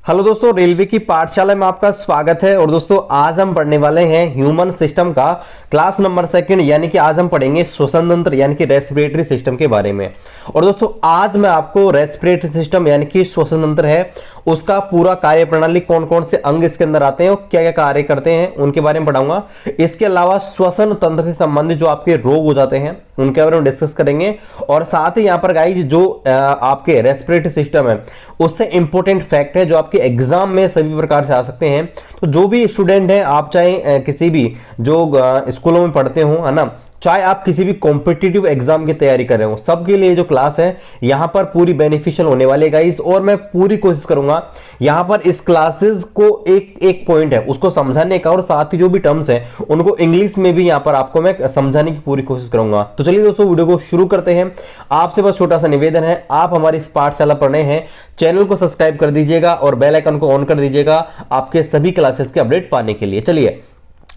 Hello दोस्तों, railway की पाठशाला में आपका स्वागत है। और दोस्तों आज हम पढ़ने वाले हैं ह्यूमन सिस्टम का क्लास नंबर 2 यानी कि आज हम पढ़ेंगे श्वसन तंत्र यानी कि रेस्पिरेटरी सिस्टम के बारे में। और दोस्तों आज मैं आपको रेस्पिरेटरी सिस्टम यानी कि श्वसन तंत्र है उसका पूरा कार्य प्रणाली, कौन कौन से अंग इसके अंदर आते हैं और क्या क्या कार्य करते हैं उनके बारे में पढ़ाऊंगा। इसके अलावा श्वसन तंत्र से संबंधित जो आपके रोग हो जाते हैं उनके बारे में डिस्कस करेंगे। और साथ ही यहाँ पर गाइज जो आपके रेस्पिरेटरी सिस्टम है उससे इंपॉर्टेंट फैक्ट है जो आपके एग्जाम में सभी प्रकार से आ सकते हैं। तो जो भी स्टूडेंट हैं, आप चाहे किसी भी जो स्कूलों में पढ़ते हो, है ना, चाहे आप किसी भी कॉम्पिटिटिव एग्जाम की तैयारी कर रहे हो, सबके लिए जो क्लास है यहां पर पूरी बेनिफिशियल होने वाली है गाइस। और मैं पूरी कोशिश करूंगा यहां पर इस क्लासेस को एक एक पॉइंट है उसको समझाने का, और साथ ही जो भी टर्म्स है उनको इंग्लिश में भी यहां पर आपको मैं समझाने की पूरी कोशिश करूंगा। तो चलिए दोस्तों वीडियो को शुरू करते हैं। आपसे बस छोटा सा निवेदन है, आप हमारी इस पाठशाला पढ़ रहे हैं, चैनल को सब्सक्राइब कर दीजिएगा और बेल आइकन को ऑन कर दीजिएगा आपके सभी क्लासेस के अपडेट पाने के लिए। चलिए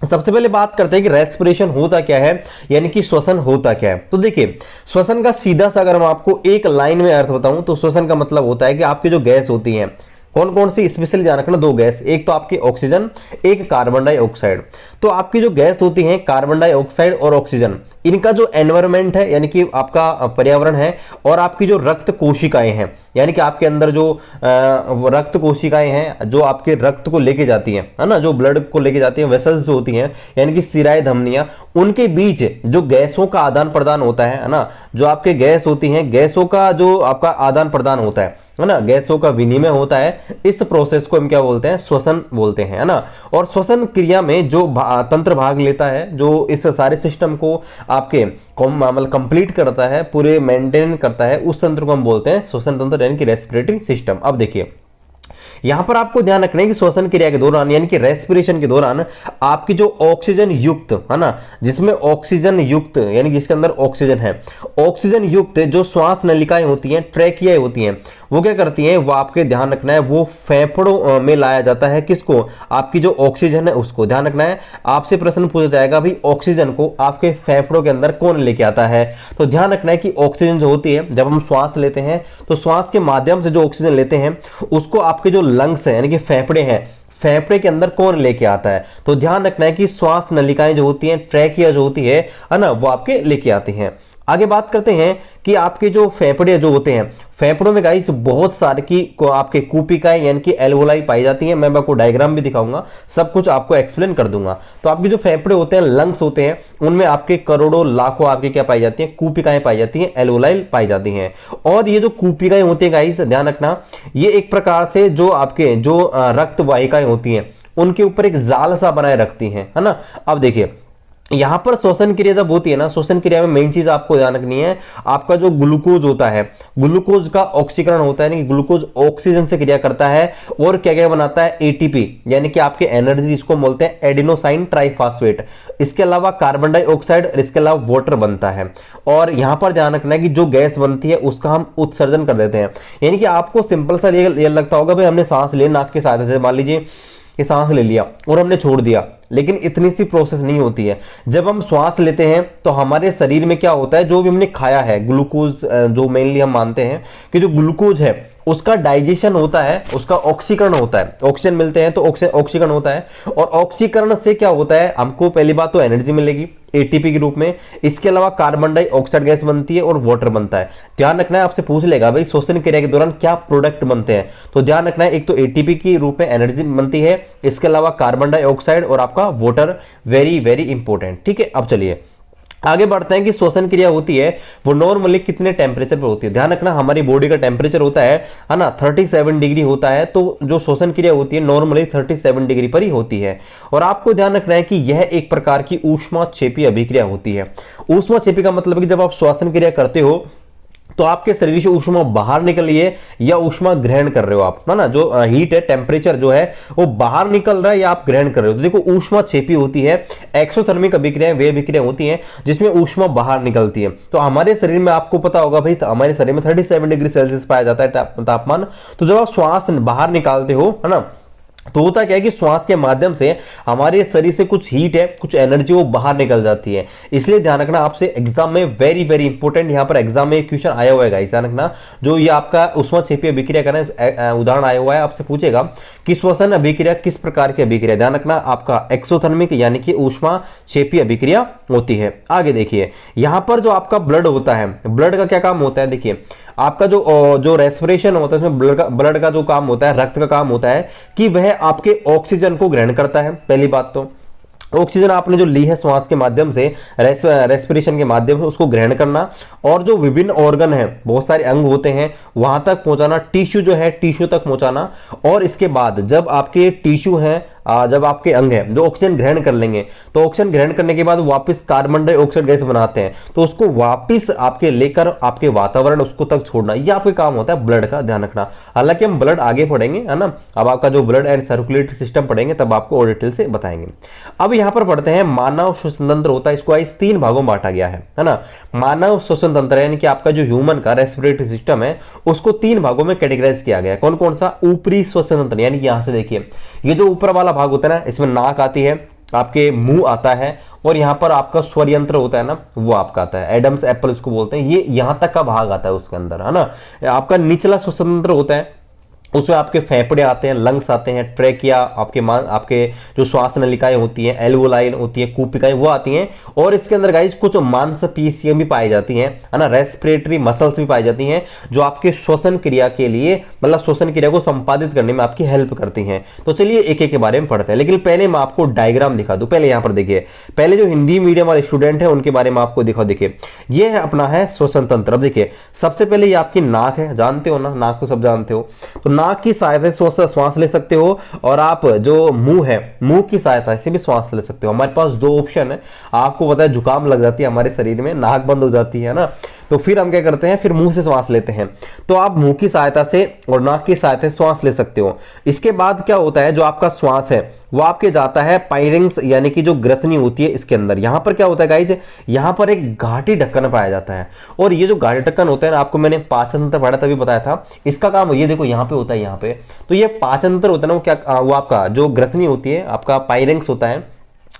सबसे पहले बात करते हैं कि रेस्पिरेशन होता क्या है, यानी कि श्वसन होता क्या है। तो देखिए श्वसन का सीधा सा अगर मैं आपको एक लाइन में अर्थ बताऊं तो श्वसन का मतलब होता है कि आपकी जो गैस होती है, कौन कौन सी स्पेशली ध्यान रखना, दो गैस, एक तो आपकी ऑक्सीजन, एक कार्बन डाइऑक्साइड। तो आपकी जो गैस होती है कार्बन डाइऑक्साइड और ऑक्सीजन, इनका जो एनवायरनमेंट है यानी कि आपका पर्यावरण है, और आपकी जो रक्त कोशिकाएं हैं यानी कि आपके अंदर जो रक्त कोशिकाएं हैं जो आपके रक्त को लेके जाती हैं, है ना, जो ब्लड को लेके जाती हैं, वेसल्स जो होती हैं यानी कि सिराएं धमनियां, उनके बीच जो गैसों का आदान प्रदान होता है ना, जो आपके गैस होती हैं, गैसों का जो आपका आदान प्रदान होता है ना, गैसों का विनिमय होता है, इस प्रोसेस को हम क्या बोलते हैं, श्वसन बोलते हैं, है ना। और श्वसन क्रिया में जो तंत्र भाग लेता है, जो इस सारे सिस्टम को आपके मतलब कंप्लीट करता है, पूरे मेंटेन करता है, उस तंत्र को हम बोलते हैं श्वसन तंत्र यानी कि रेस्पिरेटरी सिस्टम। अब देखिए यहां पर आपको ध्यान रखना है कि श्वसन क्रिया के दौरान यानी कि रेस्पिरेशन के दौरान आपकी जो ऑक्सीजन युक्त, है ना, जिसमें ऑक्सीजन युक्त यानी जिसके अंदर ऑक्सीजन है, ऑक्सीजन युक्त जो श्वास नलिकाएं होती हैं, ट्रैकियाएं होती हैं, वो क्या करती हैं, वो आपके ध्यान रखना है, वो फेफड़ों में लाया जाता है। किसको? आपकी जो ऑक्सीजन है उसको। ध्यान रखना है, आपसे प्रश्न पूछा जाएगा भाई ऑक्सीजन को आपके फेफड़ों के अंदर कौन लेके आता है। तो ध्यान रखना है कि ऑक्सीजन जो होती है, जब हम श्वास लेते हैं तो श्वास के माध्यम से जो ऑक्सीजन लेते हैं उसको आपके जो लंग्स है यानी कि फेफड़े हैं, फेफड़े के अंदर कौन लेके आता है। तो ध्यान रखना है कि श्वास नलिकाएं जो होती हैं, ट्रैकिया जो होती है ना, वो आपके लेके आती हैं। आगे बात करते हैं कि आपके जो फेफड़े जो होते हैं, फेफड़ों में गाइस बहुत सारे की आपके कूपिकाएं यानी कि एल्वोलाई पाई जाती हैं। मैं आपको डायग्राम भी दिखाऊंगा, सब कुछ आपको एक्सप्लेन कर दूंगा। तो आपके जो फेफड़े होते हैं, लंग्स होते हैं, उनमें आपके करोड़ों लाखों आपके क्या पाई जाती हैं, कूपिकाएं पाई जाती हैं, एल्वोलाई पाई जाती हैं। और ये जो कूपिकाएं होती हैं गाइस, ध्यान रखना, ये एक प्रकार से जो आपके जो रक्त वाहिकाएं होती हैं उनके ऊपर एक जाल सा बनाए रखती हैं, है ना। अब देखिए यहां पर श्वसन क्रिया जब होती है ना, श्वसन क्रिया में मेन चीज आपको ध्यान रखनी है, आपका जो ग्लूकोज होता है, ग्लूकोज का ऑक्सीकरण होता है, यानी कि ग्लूकोज ऑक्सीजन से क्रिया करता है और क्या क्या बनाता है, एटीपी यानी कि आपके एनर्जी, जिसको बोलते हैं एडिनोसाइन ट्राइफॉस्फेट। इसके अलावा कार्बन डाइऑक्साइड और इसके अलावा वाटर बनता है। और यहां पर ध्यान रखना है कि जो गैस बनती है उसका हम उत्सर्जन कर देते हैं। यानी कि आपको सिंपल सा ये लगता होगा भाई हमने सांस ले, नाक की सहायता से, मान लीजिए कि सांस ले लिया और हमने छोड़ दिया, लेकिन इतनी सी प्रोसेस नहीं होती है। जब हम श्वास लेते हैं तो हमारे शरीर में क्या होता है, जो भी हमने खाया है, ग्लूकोज, जो मेनली हम मानते हैं कि जो ग्लूकोज है उसका डाइजेशन होता है, उसका ऑक्सीकरण होता है, ऑक्सीजन मिलते हैं तो ऑक्सीकरण होता है। और ऑक्सीकरण से क्या होता है, हमको पहली बात तो एनर्जी मिलेगी एटीपी के रूप में, इसके अलावा कार्बन डाइऑक्साइड गैस बनती है और वाटर बनता है। ध्यान रखना है, आपसे पूछ लेगा भाई श्वसन क्रिया के दौरान क्या प्रोडक्ट बनते हैं, तो ध्यान रखना है एक तो एटीपी के रूप में एनर्जी बनती है, इसके अलावा कार्बन डाइऑक्साइड और आपका वाटर, वेरी वेरी इंपॉर्टेंट। ठीक है, अब चलिए आगे बढ़ते हैं कि श्वसन क्रिया होती है वो नॉर्मली कितने टेम्परेचर पर होती है। ध्यान रखना हमारी बॉडी का टेम्परेचर होता है ना, 37 डिग्री होता है। तो जो श्वसन क्रिया होती है नॉर्मली 37 डिग्री पर ही होती है। और आपको ध्यान रखना है कि यह एक प्रकार की ऊष्माक्षेपी अभिक्रिया होती है। ऊष्माक्षेपी का मतलब कि जब आप श्वसन क्रिया करते हो तो आपके शरीर से ऊष्मा बाहर निकल रही है या ऊष्मा ग्रहण कर रहे हो आप, है ना, जो हीट है, टेम्परेचर जो है वो बाहर निकल रहा है या आप ग्रहण कर रहे हो। तो देखो ऊष्मा छेपी होती है, एक्सोथर्मिक अभिक्रियाएं वे अभिक्रिया होती हैं जिसमें ऊष्मा बाहर निकलती है। तो हमारे शरीर में आपको पता होगा भाई, हमारे शरीर में 37 डिग्री सेल्सियस पाया जाता है तापमान। तो जब आप श्वास बाहर निकालते हो, है ना, तो होता क्या है कि श्वास के माध्यम से हमारे शरीर से कुछ हीट है, कुछ एनर्जी वो बाहर निकल जाती है। इसलिए ध्यान रखना, आपसे एग्जाम में वेरी वेरी इंपॉर्टेंट, यहाँ पर एग्जाम में क्वेश्चन आया हुआ है, ध्यान रखना। जो ये आपका ऊष्माक्षेपीय अभिक्रिया का उदाहरण आया हुआ है, आपसे पूछेगा कि श्वसन अभिक्रिया किस प्रकार की अभिक्रिया। ध्यान रखना, आपका एक्सोथर्मिक यानी कि ऊष्माक्षेपीय अभिक्रिया होती है। आगे देखिए, यहां पर जो आपका ब्लड होता है, ब्लड का क्या काम होता है, देखिए आपका जो रेस्पिरेशन होता है, उसमें ब्लड का जो काम होता है, रक्त का काम होता है कि वह आपके ऑक्सीजन को ग्रहण करता है। पहली बात तो ऑक्सीजन आपने जो ली है श्वास के माध्यम से, रेस्पिरेशन के माध्यम से, उसको ग्रहण करना, और जो विभिन्न ऑर्गन है, बहुत सारे अंग होते हैं, वहां तक पहुंचाना, टिश्यू जो है टिश्यू तक पहुंचाना। और इसके बाद जब आपके टिश्यू हैं, जब आपके अंग हैं जो ऑक्सीजन ग्रहण कर लेंगे, तो ऑक्सीजन ग्रहण करने के बाद वापस कार्बन डाइऑक्साइड गैस बनाते हैं, तो उसको वापस आपके लेकर आपके वातावरण उसको तक छोड़ना, ये आपका काम होता है ब्लड का। ध्यान रखना, हालांकि हम ब्लड आगे पढ़ेंगे, है ना। अब आपका जो ब्लड एंड सर्कुलेटरी सिस्टम पढ़ेंगे तब आपको और डिटेल से बताएंगे। अब यहां पर पढ़ते हैं मानव श्वसन तंत्र होता है, इसको इस 3 भागों में बांटा गया है ना। मानव श्वसन तंत्र यानी कि आपका जो ह्यूमन का रेस्पिरेटरी सिस्टम है, उसको 3 भागों में कैटेगराइज किया गया है। कौन कौन सा? ऊपरी श्वसन तंत्र, यानी कि यहां से देखिए, ये जो ऊपर वाला भाग होता है ना, इसमें नाक आती है, आपके मुंह आता है, और यहां पर आपका स्वर यंत्र होता है ना, वो आपका आता है, एडम्स एप्पल इसको बोलते हैं, ये यहां तक का भाग आता है उसके अंदर, है ना। आपका निचला श्वसन तंत्र होता है, उसमें आपके फेफड़े आते हैं, लंग्स आते हैं, ट्रेकिया, आपके जो श्वास नलिकाएं होती हैं, एल्वोलाइन होती है, कूपिकाएं, वो आती हैं। और इसके अंदर गाइस कुछ मांसपेशियां भी पाई जाती हैं, है ना, रेस्पिरेटरी मसल्स भी पाई जाती हैं, जो आपके श्वसन क्रिया के लिए, मतलब श्वसन क्रिया को संपादित करने में आपकी हेल्प करती हैं। तो चलिए एक एक के बारे में पढ़ते हैं, लेकिन पहले मैं आपको डायग्राम दिखा दूं। पहले यहां पर देखिए, पहले जो हिंदी मीडियम वाले स्टूडेंट है उनके बारे में आपको दिखाओ। देखिए ये है अपना है श्वसन तंत्र। अब देखिए सबसे पहले ये आपकी नाक है, जानते हो ना, नाक तो सब जानते हो। तो नाक की सहायता से श्वास ले सकते हो, और आप जो मुंह है, मुंह की सहायता से भी श्वास ले सकते हो। हमारे पास 2 ऑप्शन है, आपको पता है जुकाम लग जाती है हमारे शरीर में, नाक बंद हो जाती है ना, तो फिर हम क्या करते हैं, फिर मुंह से श्वास लेते हैं। तो आप मुंह की सहायता से और नाक की सहायता से श्वास ले सकते हो। इसके बाद क्या होता है, जो आपका श्वास है वो आपके जाता है पायरिंग्स यानी कि जो ग्रसनी होती है इसके अंदर। यहां पर क्या होता है गाइज, यहां पर एक घाटी ढक्कन पाया जाता है, और ये जो घाटी ढक्कन होता है ना, आपको मैंने पाचन तंत्र पढ़ा तभी बताया था, इसका काम ये देखो यहां पे होता है, यहां पे। तो ये पाचन तंत्र होता है ना, वो क्या, वो आपका जो ग्रसनी होती है, आपका पायरिंग्स होता है,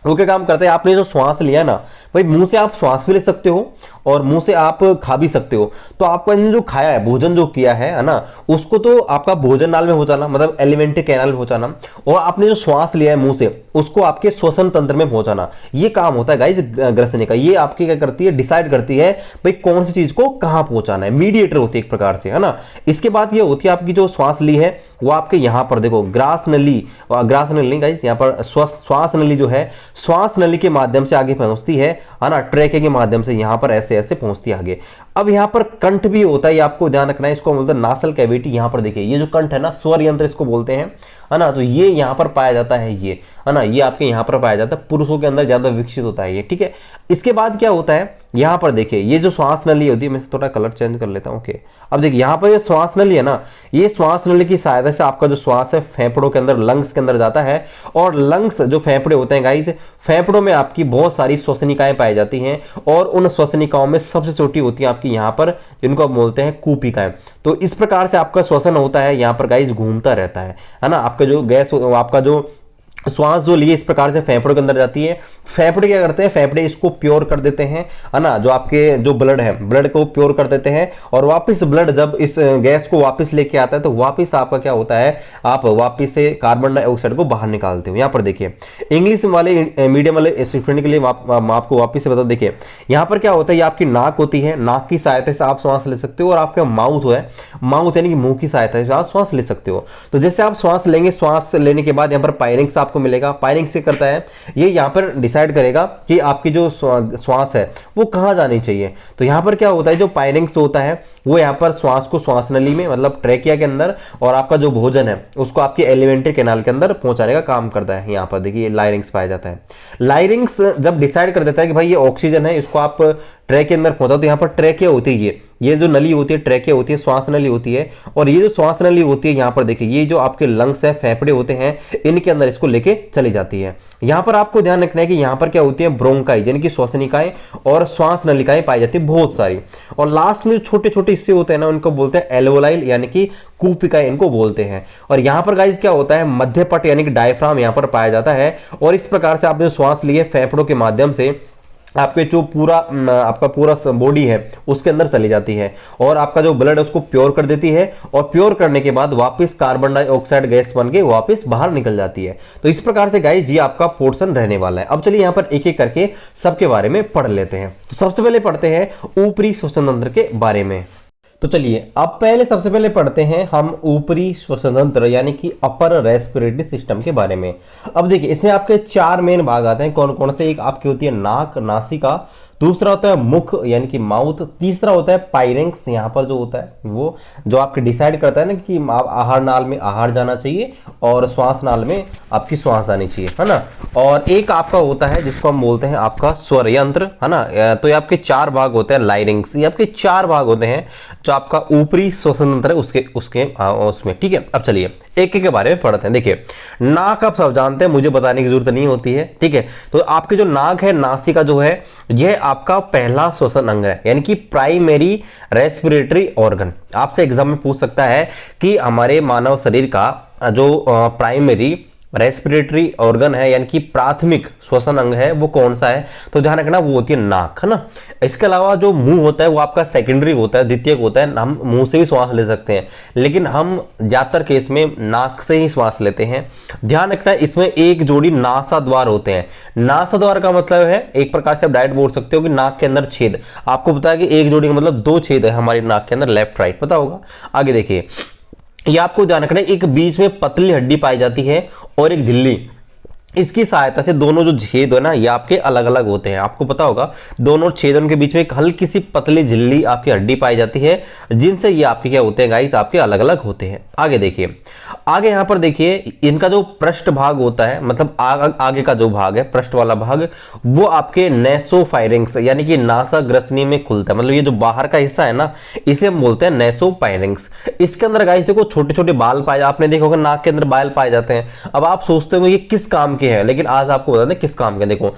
वो क्या काम करते हैं, आपने जो श्वास लिया ना भाई, मुंह से आप श्वास भी ले सकते हो और मुंह से आप खा भी सकते हो। तो आपका जो खाया है, भोजन जो किया है ना, उसको तो आपका भोजन नाल में पहुंचाना, मतलब एलिमेंट्री कैनाल में पहुंचाना, और आपने जो श्वास लिया है मुंह से, उसको आपके श्वसन तंत्र में पहुंचाना, ये काम होता है गाइस ग्रसनी का। ये आपकी क्या करती है, डिसाइड करती है भाई कौन सी चीज को कहां पहुंचाना है, मीडिएटर होती है एक प्रकार से, है ना। इसके बाद ये होती है आपकी जो श्वास ली है वो आपके यहां पर देखो ग्रास नली, ग्रास नली गाइस, यहां पर श्वास नली जो है, श्वास नली के माध्यम से आगे पहुंचती है ना, ट्रेके के माध्यम से यहां पर ऐसे ऐसे पहुंचती है आगे। अब यहां पर कंठ भी होता है, ये आपको ध्यान रखना है, इसको बोलते हैं नासल कैविटी। यहां पर देखिए ये जो कंठ है ना, स्वर यंत्र इसको बोलते हैं, है ना। तो ये यहां पर पाया जाता है, ये है ना, ये आपके यहां पर पाया जाता है, पुरुषों के अंदर ज्यादा विकसित होता है ये, ठीक है। इसके बाद क्या होता है, यहां पर देखिए ये जो श्वास नली होती है, मैं थोड़ा कलर चेंज कर लेता हूं, ओके। अब देखिए यहां पर ये श्वास नली है ना, ये श्वास नली की सहायता से आपका जो श्वास है फेफड़ों के अंदर, लंग्स के अंदर जाता है, और लंग्स जो फेफड़े होते हैं गाइस, फेफड़ों में आपकी बहुत सारी श्वसनिकाएं पाई जाती हैं, और उन श्वसनिकाओं में सबसे छोटी होती है आपकी यहां पर, जिनको आप बोलते हैं कूपिकाएं। तो इस प्रकार से आपका श्वसन होता है, यहां पर गाइस घूमता रहता है ना। आपका जो गैस, आपका जो श्वास जो लिए इस प्रकार से फेफड़ों के अंदर जाती है, फेफड़े क्या करते हैं, फेफड़े इसको प्योर कर देते हैं, है ना, जो आपके जो ब्लड है, ब्लड को प्योर कर देते हैं, और वापस ब्लड जब इस गैस को वापस लेके आता है, तो वापस आपका क्या होता है, आप वापस से कार्बन डाइऑक्साइड को बाहर निकालते हो। यहाँ पर देखिए इंग्लिश वाले मीडियम वाले स्टूडेंट के लिए आपको वापस से बता, देखिए यहाँ पर क्या होता है, ये आपकी नाक होती है, नाक की सहायता से आप श्वास ले सकते हो, और आपका माउथ है, माउथ यानी कि मुंह की सहायता से आप श्वास ले सकते हो। तो जैसे आप श्वास लेंगे, श्वास लेने के बाद यहाँ पर पायरिंग्स आपको मिलेगा। पायरिंग से करता है, ये यहां पर डिसाइड करेगा कि आपकी जो श्वास है वो कहां जानी चाहिए। तो यहां पर क्या होता है, जो पायरिंग्स होता है वो यहां पर श्वास को श्वास नली में, मतलब ट्रेकिया के अंदर, और आपका जो भोजन है उसको आपके एलिमेंट्री कैनाल के अंदर पहुंचाने का काम करता है। यहां पर देखिए लाइरिंग्स पाया जाता है। लाइरिंग्स जब डिसाइड कर देता है कि भाई ये ऑक्सीजन है, इसको आप ट्रैक के अंदर पहुंचा तो यहाँ पर ट्रैकिया होती है, ये जो नली होती है ट्रैकिया होती है, श्वास नली होती है। और ये जो श्वास नली होती है यहाँ पर देखिए, ये जो आपके लंग्स है, फेफड़े होते हैं, इनके अंदर इसको लेके चली जाती है। यहाँ पर आपको ध्यान रखना है कि यहाँ पर क्या होती है, ब्रोंकाई यानी कि श्वसनिकाएं और श्वास नलिकाएं पाई जाती है बहुत सारी। और लास्ट में छोटे छोटे हिस्से होते हैं ना, उनको बोलते हैं एल्वोलाइल यानी कि कूपिकाएं इनको बोलते हैं। और यहाँ पर गाइस क्या होता है, मध्यपट यानी कि डायफ्राम यहाँ पर पाया जाता है। और इस प्रकार से आपने श्वास लिए फेफड़ों के माध्यम से आपके जो पूरा आपका पूरा बॉडी है उसके अंदर चली जाती है और आपका जो ब्लड है उसको प्योर कर देती है। और प्योर करने के बाद वापस कार्बन डाइऑक्साइड गैस बन के वापस बाहर निकल जाती है। तो इस प्रकार से गाइस ये आपका पोर्शन रहने वाला है। अब चलिए यहाँ पर एक एक करके सबके बारे में पढ़ लेते हैं। तो सबसे पहले पढ़ते हैं ऊपरी श्वसन तंत्र के बारे में। तो चलिए अब पहले सबसे पहले पढ़ते हैं हम ऊपरी श्वसन तंत्र यानी कि अपर रेस्पिरेटरी सिस्टम के बारे में। अब देखिए इसमें आपके 4 मेन भाग आते हैं। कौन कौन से? एक आपकी होती है नाक, नासिका, दूसरा होता है मुख यानी कि माउथ, तीसरा होता है पाइरेंक्स, यहाँ पर जो होता है वो जो आपके डिसाइड करता है ना कि आहार नाल में आहार जाना चाहिए और श्वास नाल में आपकी श्वास आनी चाहिए, है ना। और एक आपका होता है जिसको हम बोलते हैं आपका स्वर यंत्र, है ना। तो ये आपके 4 भाग होते हैं, लाइरिंग्स, ये आपके 4 भाग होते हैं जो आपका ऊपरी श्वसन तंत्र है उसमें, ठीक है। अब चलिए एक एक के बारे में पढ़ते हैं। देखिए नाक आप सब जानते हैं, मुझे बताने की जरूरत नहीं होती है, ठीक है। तो आपके जो नाक है, नासिका जो है, यह आपका पहला श्वसन अंग है यानी कि प्राइमरी रेस्पिरेटरी ऑर्गन। आपसे एग्जाम में पूछ सकता है कि हमारे मानव शरीर का जो प्राइमरी रेस्पिरेटरी ऑर्गन है यानी कि प्राथमिक श्वसन अंग है वो कौन सा है, तो ध्यान रखना वो होती है नाक, है ना। इसके अलावा जो मुंह होता है वो आपका सेकेंडरी होता है, द्वितीयक होता है। हम मुंह से भी श्वास ले सकते हैं लेकिन हम ज्यादातर केस में नाक से ही श्वास लेते हैं। ध्यान रखना इसमें एक जोड़ी नासा द्वार होते हैं। नासा द्वार का मतलब है एक प्रकार से आप डायरेक्ट बोल सकते हो कि नाक के अंदर छेद। आपको पता है कि एक जोड़ी का मतलब 2 छेद है हमारी नाक के अंदर, लेफ्ट राइट, पता होगा। आगे देखिए ये आपको ध्यान रखना है, एक बीच में पतली हड्डी पाई जाती है और एक झिल्ली, इसकी सहायता से दोनों जो छेद है ना ये आपके अलग अलग होते हैं। आपको पता होगा दोनों छेदों के बीच में एक हल्की सी पतली झिल्ली आपकी हड्डी पाई जाती है जिनसे ये आपके क्या होते हैं गाइस, आपके अलग अलग होते हैं। आगे देखिए, आगे यहाँ पर देखिए इनका जो पृष्ठ भाग होता है, मतलब आगे का जो भाग है पृष्ठ वाला भाग, वो आपके नेसोफायरिंग्स यानी कि नासा ग्रसनी में खुलता है। मतलब ये जो बाहर का हिस्सा है ना इसे हम बोलते हैं नेसोफायरिंग्स। इसके अंदर गाइस देखो छोटे छोटे बाल पाए, आपने देखा होगा नाक के अंदर बाल पाए जाते हैं। अब आप सोचते हो ये किस काम के है, लेकिन आज आपको बता दें किस काम के। देखो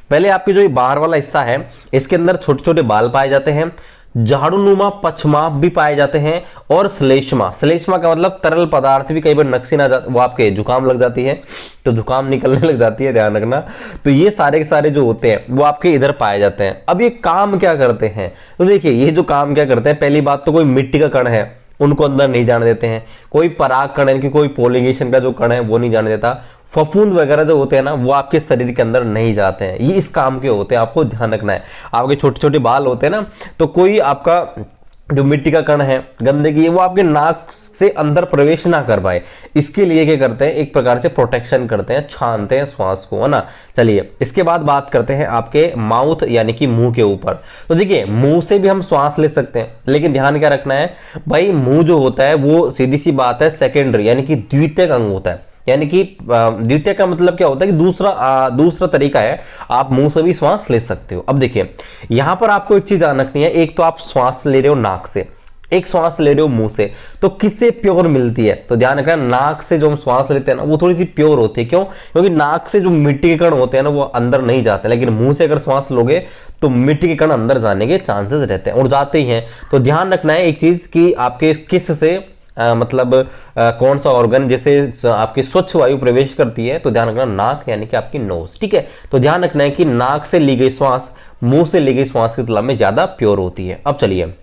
पहले आपकी जो बाहर वाला हिस्सा है इसके अंदर छोटे छोटे बाल पाए जाते हैं, झाड़ूनुमा पक्षमाप भी पाए जाते हैं और श्लेष्मा, श्लेष्मा का मतलब तरल पदार्थ भी कई बार नक्सी ना वो आपके जुकाम लग जाती है तो जुकाम निकलने लग जाती है, ध्यान रखना। तो ये सारे के सारे जो होते हैं वो आपके इधर पाए जाते हैं। अब ये काम क्या करते हैं, तो देखिए ये जो काम क्या करते हैं, पहली बात तो कोई मिट्टी का कण है उनको अंदर नहीं जाने देते हैं, कोई पराग कण यानी कि कोई पोलिनेशन का जो कण है वो नहीं जाने देता, फफूंद वगैरह जो होते हैं ना वो आपके शरीर के अंदर नहीं जाते हैं। ये इस काम के होते हैं, आपको ध्यान रखना है। आपके छोटे छोटे बाल होते हैं ना, तो कोई आपका जो मिट्टी का कण है, गंदगी है, वो आपके नाक से अंदर प्रवेश ना कर पाए, इसके लिए क्या करते हैं, एक प्रकार से प्रोटेक्शन करते हैं, छानते हैं श्वास को, है ना। चलिए इसके बाद बात करते हैं आपके माउथ यानी कि मुंह के ऊपर। तो देखिए मुंह से भी हम श्वास ले सकते हैं, लेकिन ध्यान क्या रखना है भाई, मुंह जो होता है वो सीधी सी बात है सेकेंडरी यानी कि द्वितीयक अंग होता है। यानी कि द्वितीय का मतलब क्या होता है कि दूसरा तरीका है, आप मुंह से भी श्वास ले सकते हो। अब देखिए यहां पर आपको एक चीज ध्यान रखनी है, एक तो आप श्वास ले रहे हो नाक से, एक श्वास ले रहे हो मुंह से, तो किससे प्योर मिलती है, तो ध्यान रखना नाक से जो हम श्वास लेते हैं ना वो थोड़ी सी प्योर होती है। क्यों? क्योंकि नाक से जो मिट्टी के कण होते हैं ना वो अंदर नहीं जाते, लेकिन मुंह से अगर श्वास लोगे तो मिट्टी के कण अंदर जाने के चांसेस रहते हैं और जाते ही हैं। तो ध्यान रखना है एक चीज कि आपके किस से कौन सा ऑर्गन जैसे आपकी स्वच्छ वायु प्रवेश करती है, तो ध्यान रखना नाक यानी कि आपकी नोज, ठीक है। तो ध्यान रखना है कि नाक से ली गई श्वास मुंह से ली गई श्वास की तुलना में ज्यादा प्योर होती है। अब चलिए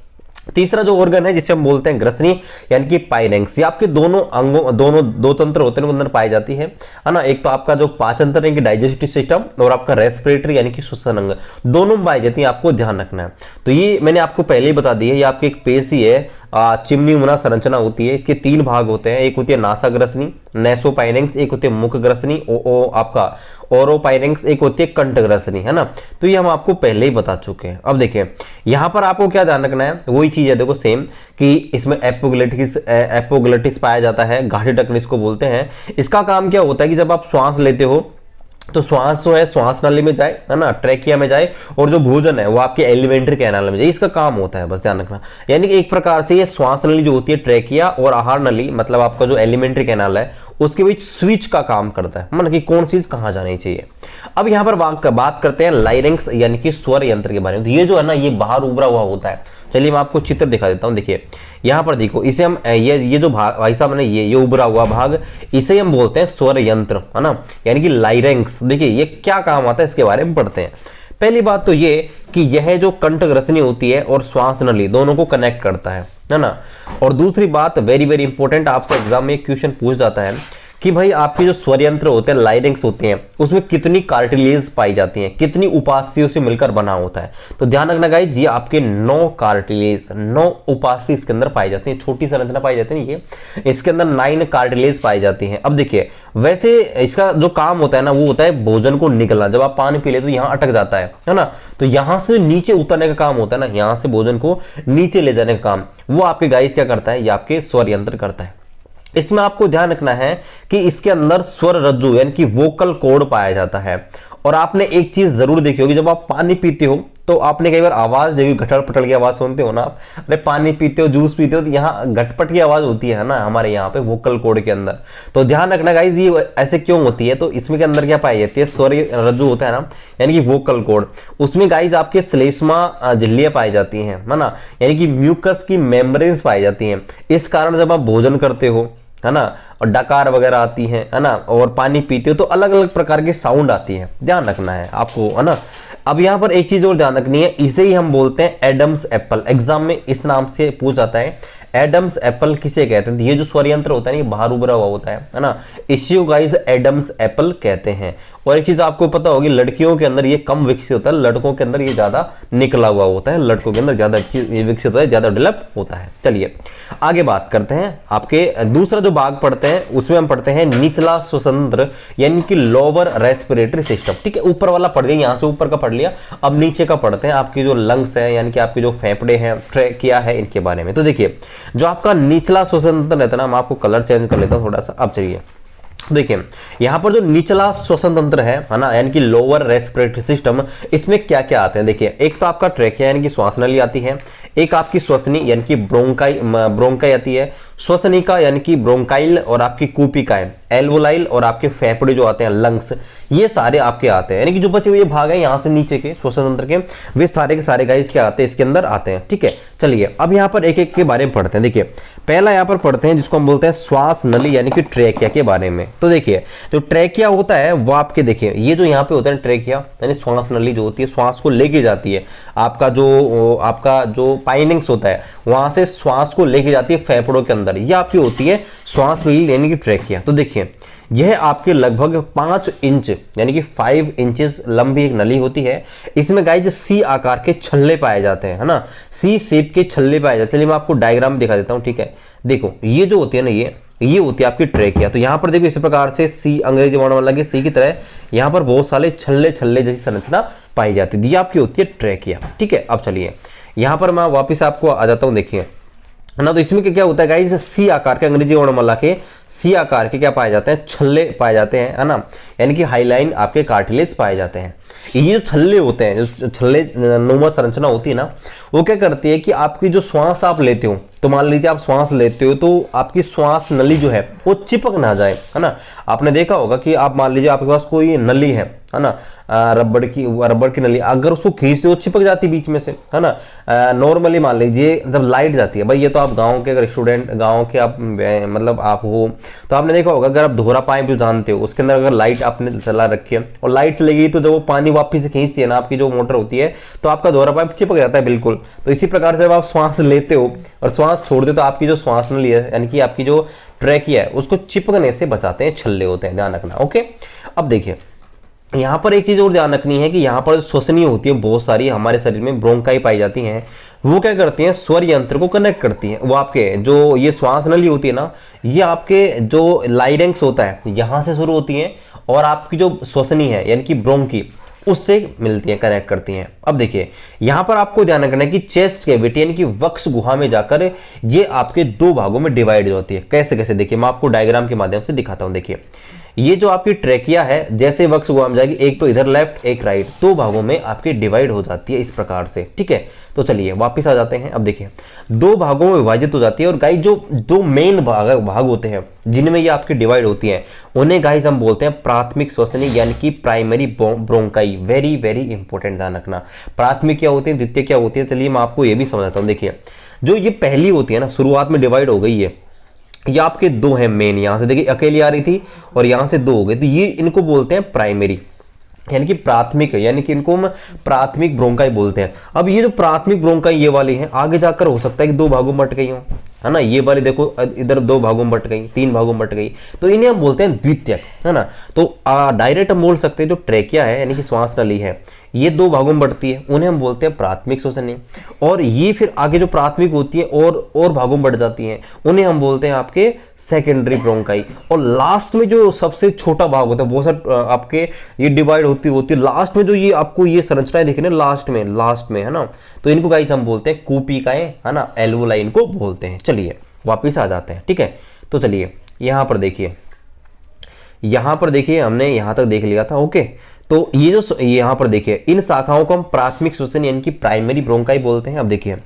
तीसरा जो ऑर्गन है जिसे हम बोलते हैं ग्रसनी यानी कि पाइरेंक्स, ये आपके दोनों अंगों दो तंत्र होते हैं अंदर पाई जाती है ना। एक तो आपका जो पाचन तंत्र यानी कि डाइजेस्टिव सिस्टम और आपका रेस्पिरेटरी यानी कि श्वसन अंग, दोनों में पाई जाती है, आपको ध्यान रखना है। तो ये मैंने आपको पहले ही बता दी है, ये आपकी एक पेशी है, चिमनी मुना संरचना होती है। इसके 3 भाग होते हैं, एक होती है नासा ग्रसनी नेसोपाइरेंक्स, एक होती है मुख ग्रसनी आपका ओरोपाइरेंक्स, एक होती है कंठ ग्रसनी, है ना। तो ये हम आपको पहले ही बता चुके हैं। अब देखिए यहां पर आपको क्या ध्यान रखना है, वही चीज है देखो सेम, कि इसमें एपोग्लोटिस पाया जाता है, घाटी टक्कर इसको बोलते हैं। इसका काम क्या होता है कि जब आप श्वास लेते हो तो श्वास जो है श्वास नली में जाए, है ना, ट्रेकिया में जाए, और जो भोजन है वो आपके एलिमेंट्री कैनाल में जाए। इसका काम होता है, बस ध्यान रखना। यानी कि एक प्रकार से ये श्वास नली जो होती है, ट्रेकिया और आहार नली, मतलब आपका जो एलिमेंट्री कैनाल है, उसके बीच स्विच का काम करता है, मतलब कि कौन चीज कहां जानी चाहिए। अब यहां पर बात करते हैं लाइरिंक्स यानी कि स्वर यंत्र के बारे में। तो ये जो है ना, ये बाहर उभरा हुआ होता है। चलिए मैं आपको चित्र दिखा देता हूं। देखिए यहां पर देखो, इसे हम ये जो भाग भाई साहब ने ये उभरा हुआ भाग, इसे हम बोलते हैं स्वर यंत्र, है ना, यानी कि लाइरिंक्स। देखिए ये क्या काम आता है, इसके बारे में पढ़ते हैं। पहली बात तो ये कि यह जो कंठ ग्रसनी होती है और श्वास नली दोनों को कनेक्ट करता है ना। और दूसरी बात वेरी वेरी इंपॉर्टेंट, आपसे एग्जाम में क्वेश्चन पूछ जाता है कि भाई आपके जो स्वर यंत्र होते हैं, लाइरिंक्स होते हैं, उसमें कितनी कार्टिलेज पाई जाती हैं, कितनी उपास्थियों से मिलकर बना होता है। तो ध्यान रखना गाइस, ये आपके 9 कार्टिलेज, 9 उपास्थि इसके अंदर पाई जाती है। छोटी संरचना पाई जाती है, ये इसके अंदर 9 कार्टिलेज पाई जाती हैं। अब देखिए वैसे इसका जो काम होता है ना, वो होता है भोजन को निकलना। जब आप पानी पी ले तो यहाँ अटक जाता है ना, तो यहां से नीचे उतरने का काम होता है ना, यहां से भोजन को नीचे ले जाने का काम वो आपके गाइस क्या करता है, ये आपके स्वर यंत्र करता है। इसमें आपको ध्यान रखना है कि इसके अंदर स्वर रज्जु यानी कि वोकल कॉर्ड पाया जाता है। और आपने एक चीज जरूर देखी होगी, जब आप पानी पीते हो तो आपने कई बार आवाज, जब घटड़ पटड़ की आवाज सुनते हो ना आप, अरे पानी पीते हो, जूस पीते हो, तो यहाँ घटपट की आवाज होती है ना हमारे यहाँ पे वोकल कॉर्ड के अंदर। तो ध्यान रखना गाइस, ये ऐसे क्यों होती है, तो इसमें के अंदर क्या पाई जाती है, स्वर रज्जु होता है ना, यानी कि वोकल कॉर्ड। उसमें गाइस आपके श्लेष्मा झिल्लियां पाई जाती हैं, है ना, यानी कि म्यूकस की मेम्ब्रेन्स पाई जाती हैं। इस कारण जब आप भोजन करते हो, है ना, और डकार वगैरह आती है ना, और पानी पीते हो तो अलग अलग प्रकार की साउंड आती है, ध्यान रखना है आपको, है ना। अब यहाँ पर एक चीज और ध्यान रखनी है, इसे ही हम बोलते हैं एडम्स एप्पल। एग्जाम में इस नाम से पूछ जाता है, एडम्स एप्पल किसे कहते हैं। ये जो स्वर यंत्र होता है ना, ये बाहर उभरा हुआ होता है ना, इसी गाइस एडम्स एप्पल कहते हैं। और एक चीज आपको पता होगी, लड़कियों के अंदर ये कम विकसित होता है, लड़कों के अंदर ये ज्यादा निकला हुआ होता है, लड़कों के अंदर ज्यादा विकसित होता है, ज्यादा डेवलप होता है। चलिए आगे बात करते हैं। आपके दूसरा जो भाग पढ़ते हैं उसमें हम पढ़ते हैं निचला स्वतंत्र यानी कि लोअर रेस्पिरेटरी सिस्टम। ठीक है, ऊपर वाला पढ़ लिया, यहां से ऊपर का पढ़ लिया। अब नीचे का पढ़ते हैं, आपकी जो लंग्स है यानी कि आपके जो फेफड़े हैं, ट्रेकिया है, इनके बारे में। तो देखिए जो आपका निचला स्वतंत्र रहता है ना, मैं आपको कलर चेंज कर लेता हूं थोड़ा सा। अब चलिए देखिए यहां पर जो निचला श्वसन तंत्र है ना, यानी कि लोअर रेस्पिरेटरी सिस्टम, इसमें क्या क्या आते हैं। देखिए एक तो आपका ट्रेकिया यानी कि श्वास नली आती है, एक आपकी श्वसनी यानी कि ब्रोंकाई आती है, श्वसनिका यानी कि ब्रोंकाइल, और आपकी कूपिकाएं एल्वोलाइल, और आपके फेफड़े जो आते हैं लंग्स, ये सारे आपके आते हैं। यानी कि जो बचे हुए भाग है यहाँ से नीचे के श्वसन तंत्र के, वे सारे के सारे गाइस क्या आते हैं, इसके अंदर आते हैं। ठीक है, चलिए अब यहाँ पर एक एक के बारे में पढ़ते हैं। देखिए पहला यहाँ पर पढ़ते हैं जिसको हम बोलते हैं श्वास नली यानी कि ट्रेकिया के बारे में। तो देखिए जो ट्रेकिया होता है वो आपके, देखिए ये जो यहाँ पे होता है ट्रेकिया यानी श्वास नली जो होती है, श्वास को लेके जाती है, आपका जो पाइनिंग्स होता है वहां से श्वास को लेके जाती है फेफड़ों के अंदर, ये आपकी होती है श्वास नली यानी कि ट्रेकिया। तो देखिए यह आपके लगभग 5 इंच यानी कि 5 इंचेस लंबी एक नली होती है। इसमें गाइस सी आकार के छल्ले पाए जाते हैं, है ना, सी शेप के छल्ले पाए जाते हैं। चलिए मैं आपको डायग्राम दिखा देता हूं। ठीक है, देखो ये जो होती है ना, ये होती है आपकी ट्रेकिया। तो यहाँ पर देखो इस प्रकार से सी, अंग्रेजी वर्णमाला के सी की तरह यहाँ पर बहुत सारे छल्ले छल्ले जैसी संरचना पाई जाती है, ये आपकी होती है ट्रेकिया। ठीक है, अब चलिए यहाँ पर मैं वापिस आपको आ जाता हूँ। देखिए ना, तो इसमें क्या होता है गाइस, सी आकार के, अंग्रेजी वर्णमाला के सी आकार के क्या पाए जाते हैं, छल्ले पाए जाते हैं, है ना, यानी कि हाईलाइन आपके कार्टिलेज पाए जाते हैं। ये जो छल्ले होते हैं, जो छल्ले नुमा संरचना होती है ना, वो क्या करती है कि आपकी जो श्वास आप लेते हो, तो मान लीजिए आप श्वास लेते हो तो आपकी श्वास नली जो है वो चिपक ना जाए, है ना। आपने देखा होगा कि आप मान लीजिए आपके पास कोई नली है ना, रबड़ की नली, अगर उसको खींचते हो चिपक जाती बीच में से, है ना। नॉर्मली मान लीजिए जब लाइट जाती है, भाई ये तो आप गांव के अगर स्टूडेंट, गांव के आप मतलब आप हो, तो आपने देखा होगा अगर आप दोहरा पाइप जो जानते हो उसके अंदर अगर लाइट आपने चला रखी है और लाइट चली गई, तो जब वो पानी वापस से खींचती है ना, आपकी जो मोटर होती है, तो आपका दोहरा पाइप चिपक जाता है बिल्कुल। तो इसी प्रकार से जब आप श्वास लेते हो और श्वास छोड़ते हो, तो आपकी जो श्वास नली है यानी कि आपकी जो ट्रेकिया है उसको चिपकने से बचाते हैं छल्ले होते हैं, ध्यान रखना। ओके, अब देखिए यहाँ पर एक चीज और ध्यान रखनी है कि यहाँ पर श्वसनीय होती है बहुत सारी, हमारे शरीर में ब्रोंकाई पाई जाती हैं, वो क्या करती हैं, स्वर यंत्र को कनेक्ट करती हैं। वो आपके जो ये श्वास नली होती है ना, ये आपके जो लाइरेंक्स होता है यहाँ से शुरू होती है, और आपकी जो श्वसनी है यानी कि ब्रोंकी उससे मिलती है, कनेक्ट करती हैं। अब देखिए यहाँ पर आपको ध्यान रखना है कि चेस्ट कैविटी यानी कि वक्ष गुहा में जाकर ये आपके 2 भागों में डिवाइड होती है। कैसे कैसे, देखिए मैं आपको डायग्राम के माध्यम से दिखाता हूँ। देखिए ये जो आपकी ट्रेकिया है जैसे वक्स घुम जाएगी, एक तो इधर लेफ्ट एक राइट, दो भागों में आपकी डिवाइड हो जाती है इस प्रकार से, ठीक है। तो चलिए वापस आ जाते हैं। अब देखिए दो भागों में विभाजित हो जाती है, और गाइस जो दो मेन भाग होते हैं जिनमें ये आपकी डिवाइड होती है, उन्हें गाइस हम बोलते हैं प्राथमिक श्वसनी यानी कि primary bronchi. Very very important, ध्यान रखना। प्राथमिक क्या होती है, द्वितीय क्या होती है, चलिए मैं आपको ये भी समझाता हूँ। देखिए जो ये पहली होती है ना, शुरुआत में डिवाइड हो गई है, ये आपके दो हैं मेन, यहां से देखिए अकेली आ रही थी और यहां से दो हो गए, तो ये इनको बोलते हैं प्राइमरी यानी कि प्राथमिक, यानी कि इनको हम प्राथमिक ब्रोंकाई बोलते हैं। अब ये जो प्राथमिक ब्रोंकाई ये वाली है, आगे जाकर हो सकता है कि दो भागों में बट गई हो, है ना। ये वाली देखो इधर दो भागों में बट गई, तीन भागों में बट गई, तो इन्हें हम बोलते हैं द्वितीयक, है ना। तो डायरेक्ट हम बोल सकते हैं जो ट्रेकिया है यानी कि श्वास नली है, ये दो भागों में बढ़ती है, उन्हें हम बोलते हैं प्राथमिक श्वसनी। और ये फिर आगे जो प्राथमिक होती है और भागों में बढ़ जाती हैं, उन्हें हम बोलते हैं आपके सेकेंडरी ब्रोंकाई। और लास्ट में जो सबसे छोटा भाग होता है, बहुत सारे आपके ये डिवाइड होती होती है, लास्ट में जो ये आपको ये संरचनाएं दिख रही है लास्ट में, है ना, तो इनको गाइस हम बोलते हैं कूपिकाएं, है ना, एल्वोलाई इनको बोलते हैं। चलिए वापिस आ जाते हैं, ठीक है। तो चलिए यहां पर देखिए हमने यहां तक देख लिया था, ओके। तो ये जो यहां पर देखिए इन शाखाओं को हम प्राथमिक श्वसन यानी कि प्राइमरी ब्रोंकाई बोलते हैं। अब देखिए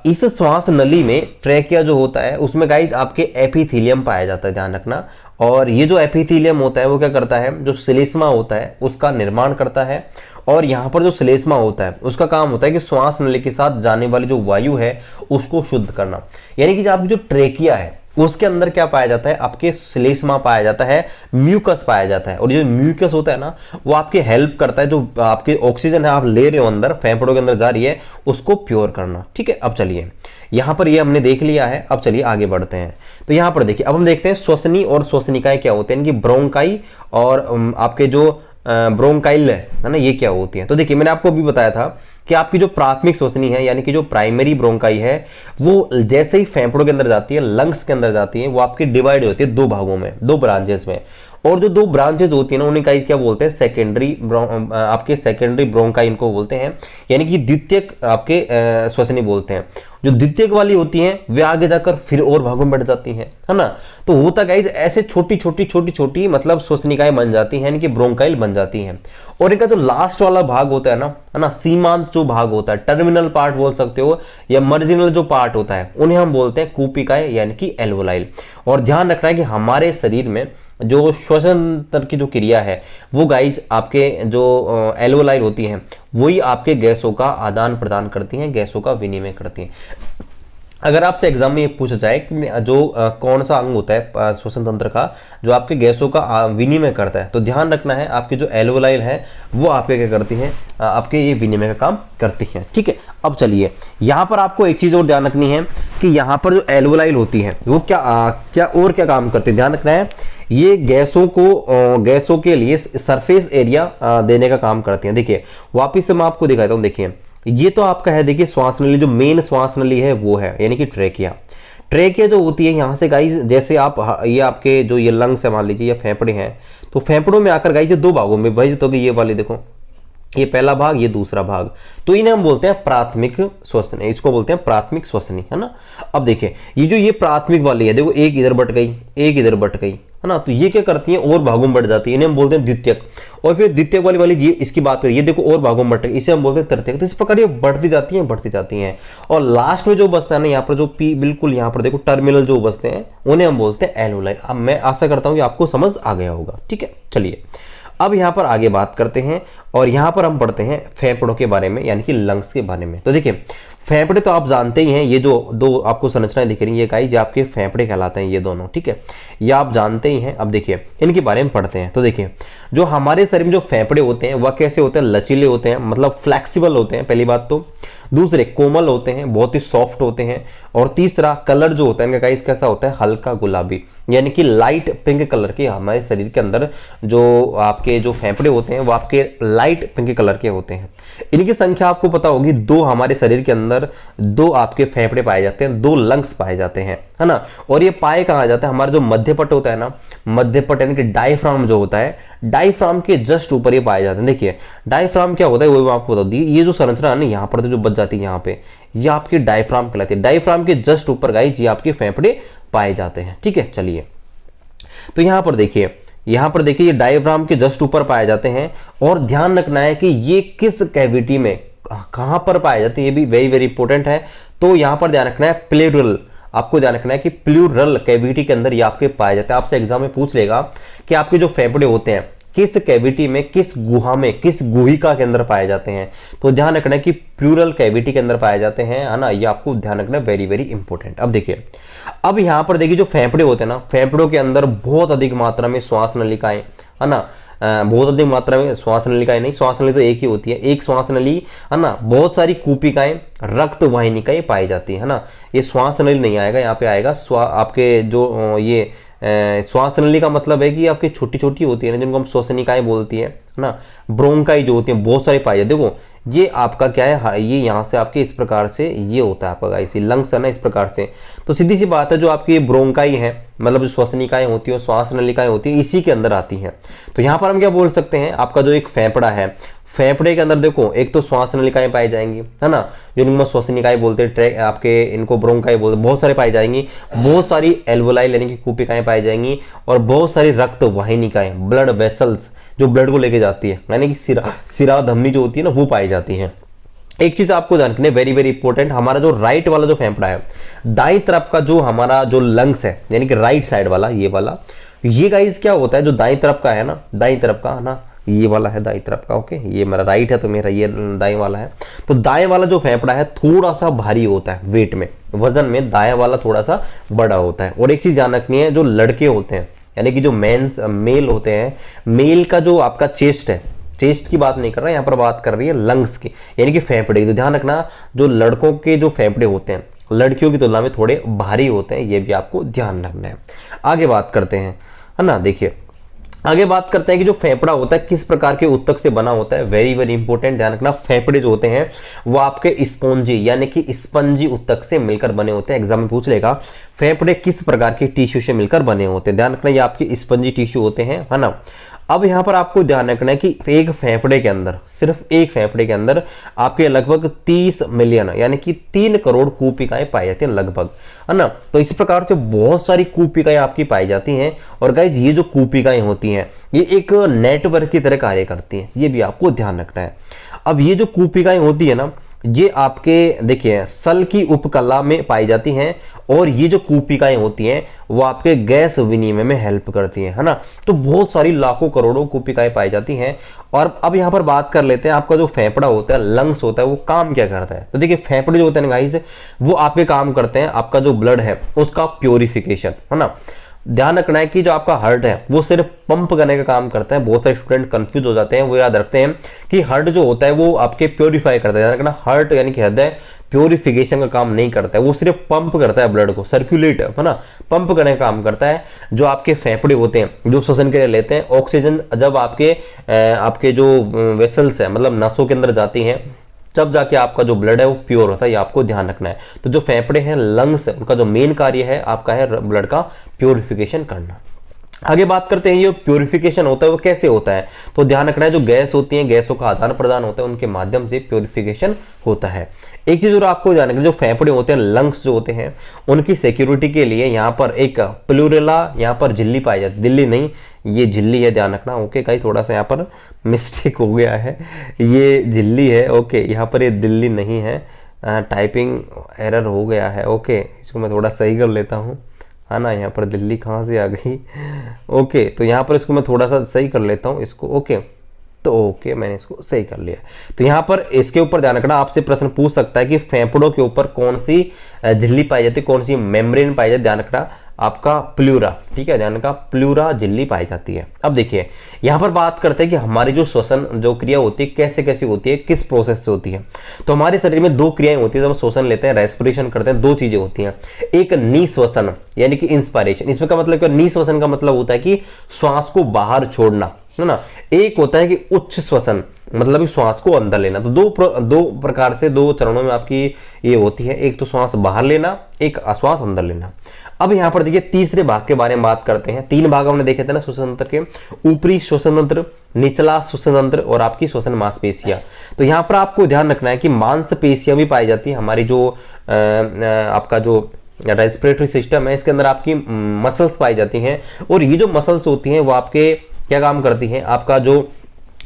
इस श्वास नली में ट्रेकिया जो होता है उसमें गाइज आपके एपिथेलियम पाया जाता है, ध्यान रखना। और ये जो एपिथेलियम होता है वो क्या करता है, जो श्लेष्मा होता है उसका निर्माण करता है। और यहाँ पर जो श्लेष्मा होता है उसका काम होता है कि श्वास नली के साथ जाने वाली जो वायु है उसको शुद्ध करना। यानी कि आपकी जो ट्रेकिया है उसके अंदर क्या पाया जाता है, आपके श्लेष्मा पाया जाता है, म्यूकस पाया जाता है। और ये जो म्यूकस होता है ना, वो आपके हेल्प करता है, जो आपके ऑक्सीजन है आप ले रहे हो अंदर, फेफड़ों के अंदर जा रही है, उसको प्योर करना, ठीक है। अब चलिए यहां पर ये हमने देख लिया है, अब चलिए आगे बढ़ते हैं। तो यहां पर देखिए अब हम देखते हैं श्वसनी और श्वसनिकाएं क्या होते हैं, इनकी ब्रोंकाई और आपके जो ब्रोंकाइल है ना, ये क्या होती है। तो देखिए मैंने आपको अभी बताया था कि आपकी जो प्राथमिक श्वसनी है यानी कि जो प्राइमरी ब्रोंकाई है, वो जैसे ही फेफड़ों के अंदर जाती है, लंग्स के अंदर जाती है, वो आपकी डिवाइड होती है दो भागों में, दो ब्रांचेस में। और जो दो ब्रांचेस होती है ना, उन्हें क्या बोलते हैं, आपके सेकेंडरी ब्रोंकाई इनको बोलते हैं, यानी कि द्वितीयक आपके श्वसनी बोलते हैं। जो द्वितीयक वाली होती हैं वे आगे जाकर फिर और भागों में बढ़ जाती हैं, है ना। तो होता गाइस ऐसे छोटी छोटी मतलब श्वसनिकाएं बन जाती हैं, यानी कि ब्रोंकाइल बन जाती हैं। और इनका जो लास्ट वाला भाग होता है ना, सीमांत जो भाग होता है, टर्मिनल पार्ट बोल सकते हो या मार्जिनल जो पार्ट होता है, उन्हें हम बोलते हैं कूपिकाएं यानी कि एल्वोलाइल। और ध्यान रखना है कि हमारे शरीर में जो श्वसन तंत्र की जो क्रिया है वो गाइज आपके जो एल्वोलाइल होती हैं वही आपके गैसों का आदान प्रदान करती हैं, गैसों का विनिमय करती हैं। अगर आपसे एग्जाम में ये पूछा जाए कि जो कौन सा अंग होता है श्वसन तंत्र का जो आपके गैसों का विनिमय करता है, तो ध्यान रखना है आपके जो एल्वोलाइल है वो आपके क्या करती हैं, आपके ये विनिमय का काम करती हैं, ठीक है। अब चलिए यहाँ पर आपको एक चीज और ध्यान रखनी है कि यहाँ पर जो एल्वोलाइल होती है वो क्या काम करती है, ध्यान रखना है। ये गैसों के लिए सरफेस एरिया देने का काम करती हैं। देखिए वापिस से मैं आपको दिखाता हूँ। देखिए ये तो आपका है, देखिए श्वास नली, जो मेन श्वास नली है वो है यानी कि ट्रेकिया जो होती है यहाँ से गाइज, जैसे आप ये आपके जो ये लंग्स है मान लीजिए या फेफड़े हैं, तो फेफड़ों में आकर गाइज दो भागों में विभाजित होगी। ये वाली देखो, ये पहला भाग, ये दूसरा भाग, तो इन्हें हम बोलते हैं प्राथमिक श्वसनी, इसको बोलते हैं प्राथमिक श्वसनी, है ना। अब देखिए ये प्राथमिक वाली है, देखो एक इधर बट गई, एक इधर बट गई, है ना। तो ये क्या करती है, और भागों में बढ़ जाती है, इन्हें हम बोलते हैं द्वितीयक। और फिर द्वितीयक वाली ये इसकी बात करिए, ये देखो और भागों में बढ़ गई, इसे हम बोलते हैं तृतीयक। तो इस प्रकार ये बढ़ती जाती हैं। और लास्ट में जो बचता है ना, यहाँ पर जो बिल्कुल यहाँ पर देखो टर्मिनल जो बचते हैं, उन्हें हम बोलते हैं एल्वोलाइल। अब मैं आशा करता हूँ कि आपको समझ आ गया होगा, ठीक है। चलिए अब यहाँ पर आगे बात करते हैं और यहाँ पर हम पढ़ते हैं फेफड़ों के बारे में यानी कि लंग्स के बारे में। तो देखिए फेफड़े तो आप जानते ही हैं, ये जो दो आपको संरचनाएं दिख रही है गाइस, ये आपके फेफड़े कहलाते हैं ये दोनों, ठीक है, ये आप जानते ही हैं। अब देखिए इनके बारे में पढ़ते हैं। तो देखिए जो हमारे शरीर में जो फेफड़े होते हैं वह कैसे होते हैं, लचीले होते हैं, मतलब फ्लेक्सिबल होते हैं, पहली बात तो। दूसरे कोमल होते हैं, बहुत ही सॉफ्ट होते हैं। और तीसरा कलर जो होता है इनका गाइस कैसा होता है, हल्का गुलाबी, यानी कि लाइट पिंक कलर के। हमारे शरीर के अंदर जो आपके जो फेफड़े होते हैं वो आपके लाइट पिंक कलर के होते हैं। इनकी संख्या आपको पता होगी, दो हमारे शरीर के अंदर दो आपके फेफड़े पाए जाते हैं, दो लंग्स पाए जाते हैं, है ना। और ये पाए कहाँ जाता है, हमारा जो मध्यपट होता है ना, मध्यपट यानी कि डायफ्राम जो होता है, डायफ्राम के जस्ट ऊपर ये पाए जाते हैं। देखिए डायफ्राम क्या होता है वो मैं आपको बता दी, ये जो संरचना है ना यहाँ पर जो बच जाती है यहाँ पे, ये आपकी डायफ्राम कहलाती है। डायफ्राम के जस्ट ऊपर गाइस ये आपके फेफड़े पाए जाते हैं, ठीक है। चलिए तो यहाँ पर देखिए यहाँ पर देखिए ये डायफ्राम के जस्ट ऊपर पाए जाते हैं। और ध्यान रखना है कि ये किस कैविटी में कहां पर पाए जाते हैं, ये भी वेरी वेरी इंपॉर्टेंट है। तो यहां पर ध्यान रखना है प्लेरल, आपको ध्यान रखना है कि प्लूरल कैविटी के अंदर ये आपके पाए जाते हैं। आपसे एग्जाम में पूछ लेगा कि आपके जो फेफड़े होते हैं किस कैविटी में, किस गुहा में, किस गुहिका के अंदर पाए जाते हैं, तो ध्यान रखना है कि प्लूरल कैविटी के अंदर पाए जाते हैं, है ना। ये आपको ध्यान रखना है, वेरी वेरी इंपॉर्टेंट। अब देखिए, अब यहां पर देखिए जो फेफड़े होते हैं ना, फेफड़ों के अंदर बहुत अधिक मात्रा में श्वास नलिकाएं, है ना, बहुत अधिक मात्रा में श्वास नलिकाएं नहीं, श्वास नली तो एक ही होती है, एक श्वास नली, है ना, बहुत सारी कूपिकाएं, रक्त वाहिनिकाएं पाई जाती है ना। ये श्वास नली नहीं आएगा, यहाँ पे आएगा आपके जो ये श्वास नली का मतलब है कि आपकी छोटी छोटी होती है ना, जिनको हम श्वसनिकाएं बोलती है ना। ब्रोंकाई जो होती है बहुत सारी पाई जाती है। देखो ये आपका क्या है, ये यहाँ से आपके इस प्रकार से ये होता है आपका इसी लंग्स है ना, इस प्रकार से। तो सीधी सी बात है, जो आपकी ब्रोंकाई है, मतलब जो श्वसनिकाएं होती है, श्वास नलिकाएं होती है, इसी के अंदर आती हैं। तो यहाँ पर हम क्या बोल सकते हैं, आपका जो एक फेफड़ा है, फेफड़े के अंदर देखो एक तो श्वास नलिकाएं पाई जाएंगी, है ना, जिनको श्वसनिकाएं बोलते हैं, आपके इनको ब्रोंकाई बोलते हैं, बहुत सारे पाई जाएंगी। बहुत सारी एल्वोलाई यानी कि कूपिकाएं पाई जाएंगी, और बहुत सारी रक्त वाहिनिकाएं, ब्लड वेसल्स, जो ब्लड को लेके जाती है, यानी कि सिरा धमनी जो होती है ना, वो पाई जाती है। एक चीज आपको ध्यान रखनी है, वेरी वेरी इंपॉर्टेंट, हमारा जो राइट वाला जो फेफड़ा है, दाईं तरफ का जो हमारा जो लंग्स है, यानी कि राइट साइड वाला, ये वाला, ये गाइस क्या होता है, जो दाईं तरफ का है ना, दाईं तरफ का है ना, ये वाला है दाईं तरफ का, ओके, ये मेरा राइट है तो मेरा ये दाएं वाला है। तो दाएं वाला जो फेफड़ा है थोड़ा सा भारी होता है वेट में, वजन में दाएं वाला थोड़ा सा बड़ा होता है। और एक चीज ध्यान रखनी है, जो लड़के होते हैं, यानी कि जो मेल होते हैं, मेल का जो आपका चेस्ट है, चेस्ट की बात नहीं कर रहा है यहाँ पर, बात कर रही है लंग्स की, यानी कि फेफड़े की। तो ध्यान रखना, जो लड़कों के जो फेफड़े होते हैं लड़कियों की तुलना में थोड़े भारी होते हैं, ये भी आपको ध्यान रखना है। आगे बात करते हैं, है ना। देखिए आगे बात करते हैं कि जो फेफड़ा होता है किस प्रकार के ऊतक से बना होता है, वेरी वेरी इंपॉर्टेंट, ध्यान रखना। फेफड़े जो होते हैं वो आपके स्पॉन्जी यानी कि स्पंजी ऊतक से मिलकर बने होते हैं। एग्जाम में पूछ लेगा फेफड़े किस प्रकार के टिश्यू से मिलकर बने होते हैं, ध्यान रखना ये आपके स्पंजी टिश्यू होते हैं, है ना। अब यहां पर आपको ध्यान रखना है कि एक फेफड़े के अंदर, सिर्फ एक फेफड़े के अंदर आपके लगभग 30 मिलियन यानी कि 3 करोड़ कूपिकाएं पाई जाती हैं लगभग, है ना। तो इस प्रकार से बहुत सारी कूपिकाएं आपकी पाई जाती हैं। और गाइस ये जो कूपिकाएं होती हैं ये एक नेटवर्क की तरह कार्य करती हैं, ये भी आपको ध्यान रखना है। अब ये जो कूपिकाएं होती है ना, ये आपके देखिए सल की उपकला में पाई जाती हैं, और ये जो कूपिकाएं होती हैं वो आपके गैस विनिमय में हेल्प करती हैं, है ना। तो बहुत सारी लाखों करोड़ों कूपिकाएं पाई जाती हैं। और अब यहाँ पर बात कर लेते हैं आपका जो फेफड़ा होता है, लंग्स होता है, वो काम क्या करता है। तो देखिए फेफड़े जो होते हैं गाइस, वो आपके काम करते हैं आपका जो ब्लड है उसका प्योरिफिकेशन, है ना। ध्यान रखना है कि जो आपका हार्ट है वो सिर्फ पंप करने का काम करता है। बहुत सारे स्टूडेंट कंफ्यूज हो जाते हैं, वो याद रखते हैं कि हार्ट जो होता है वो आपके प्योरीफाई करता है। ध्यान रखना, हार्ट यानी कि हृदय प्योरिफिकेशन का काम नहीं करता है, वो सिर्फ पंप करता है ब्लड को, सर्कुलेट, है ना, पंप करने का काम करता है। जो आपके फेफड़े होते हैं जो श्वसन के लिए लेते हैं ऑक्सीजन, जब आपके जो वेसल्स है मतलब नसों के अंदर जाती हैं, तब जाके आपका जो ब्लड है वो प्योर होता है, ये आपको ध्यान रखना है। तो जो फेफड़े हैं, लंग्स है, उनका जो मेन कार्य है आपका है ब्लड का प्योरिफिकेशन करना। आगे बात करते हैं ये प्योरिफिकेशन होता है वो कैसे होता है। तो ध्यान रखना है, जो गैस होती है, गैसों का आदान प्रदान होता है, उनके माध्यम से प्योरिफिकेशन होता है। एक चीज और आपको ध्यान रखना, जो फेफड़े होते हैं, लंग्स जो होते हैं, उनकी सिक्योरिटी के लिए यहाँ पर एक प्लूरेला, यहाँ पर झिल्ली पाई जाती है, दिल्ली नहीं, ये झिल्ली है, ध्यान रखना। ओके कहीं थोड़ा सा यहाँ पर मिस्टेक हो गया है, ये झिल्ली है, ओके, यहाँ पर ये दिल्ली नहीं है, टाइपिंग एरर हो गया है। ओके इसको मैं थोड़ा सही कर लेता हूँ, है ना। यहाँ पर दिल्ली कहाँ से आ गई, ओके, तो यहाँ पर इसको मैं थोड़ा सा सही कर लेता हूँ इसको, ओके, तो ओके मैंने इसको सही कर लिया। तो यहाँ पर इसके ऊपर ध्यान रखना, आपसे प्रश्न पूछ सकता है कि फेफड़ों के ऊपर कौन सी झिल्ली पाई जाती है, कौन सी मेम्ब्रेन पाई जाती है, ध्यान रखना आपका प्लूरा, ठीक है, ध्यान रखना प्लूरा झिल्ली पाई जाती है। अब देखिए यहाँ पर बात करते हैं कि हमारी जो श्वसन जो क्रिया होती है कैसे कैसे होती है, किस प्रोसेस से होती है। तो हमारे शरीर में 2 क्रियाएं होती है, जब हम श्वसन लेते हैं, रेस्पिरेशन करते हैं, 2 चीजें होती हैं। एक निश्वसन यानी कि इंस्पायरेशन, इसमें का मतलब क्या, निश्वसन का मतलब होता है कि श्वास को बाहर छोड़ना, है ना। एक होता है कि उच्च श्वसन, मतलब श्वास को अंदर लेना। तो दो प्रकार से 2 चरणों में आपकी ये होती है, एक तो श्वास बाहर लेना, एक श्वास अंदर लेना। अब यहाँ पर देखिए तीसरे भाग के बारे में बात करते हैं। 3 भाग हमने देखे थे ना श्वसन तंत्र के, ऊपरी श्वसन तंत्र, निचला श्वसन तंत्र और आपकी श्वसन मांसपेशियां। तो यहाँ पर आपको ध्यान रखना है कि मांसपेशियां भी पाई जाती है, हमारी जो आपका जो रेस्पिरेटरी सिस्टम है, इसके अंदर आपकी मसल्स पाई जाती हैं, और ये जो मसल्स होती हैं वो आपके क्या काम करती हैं, आपका जो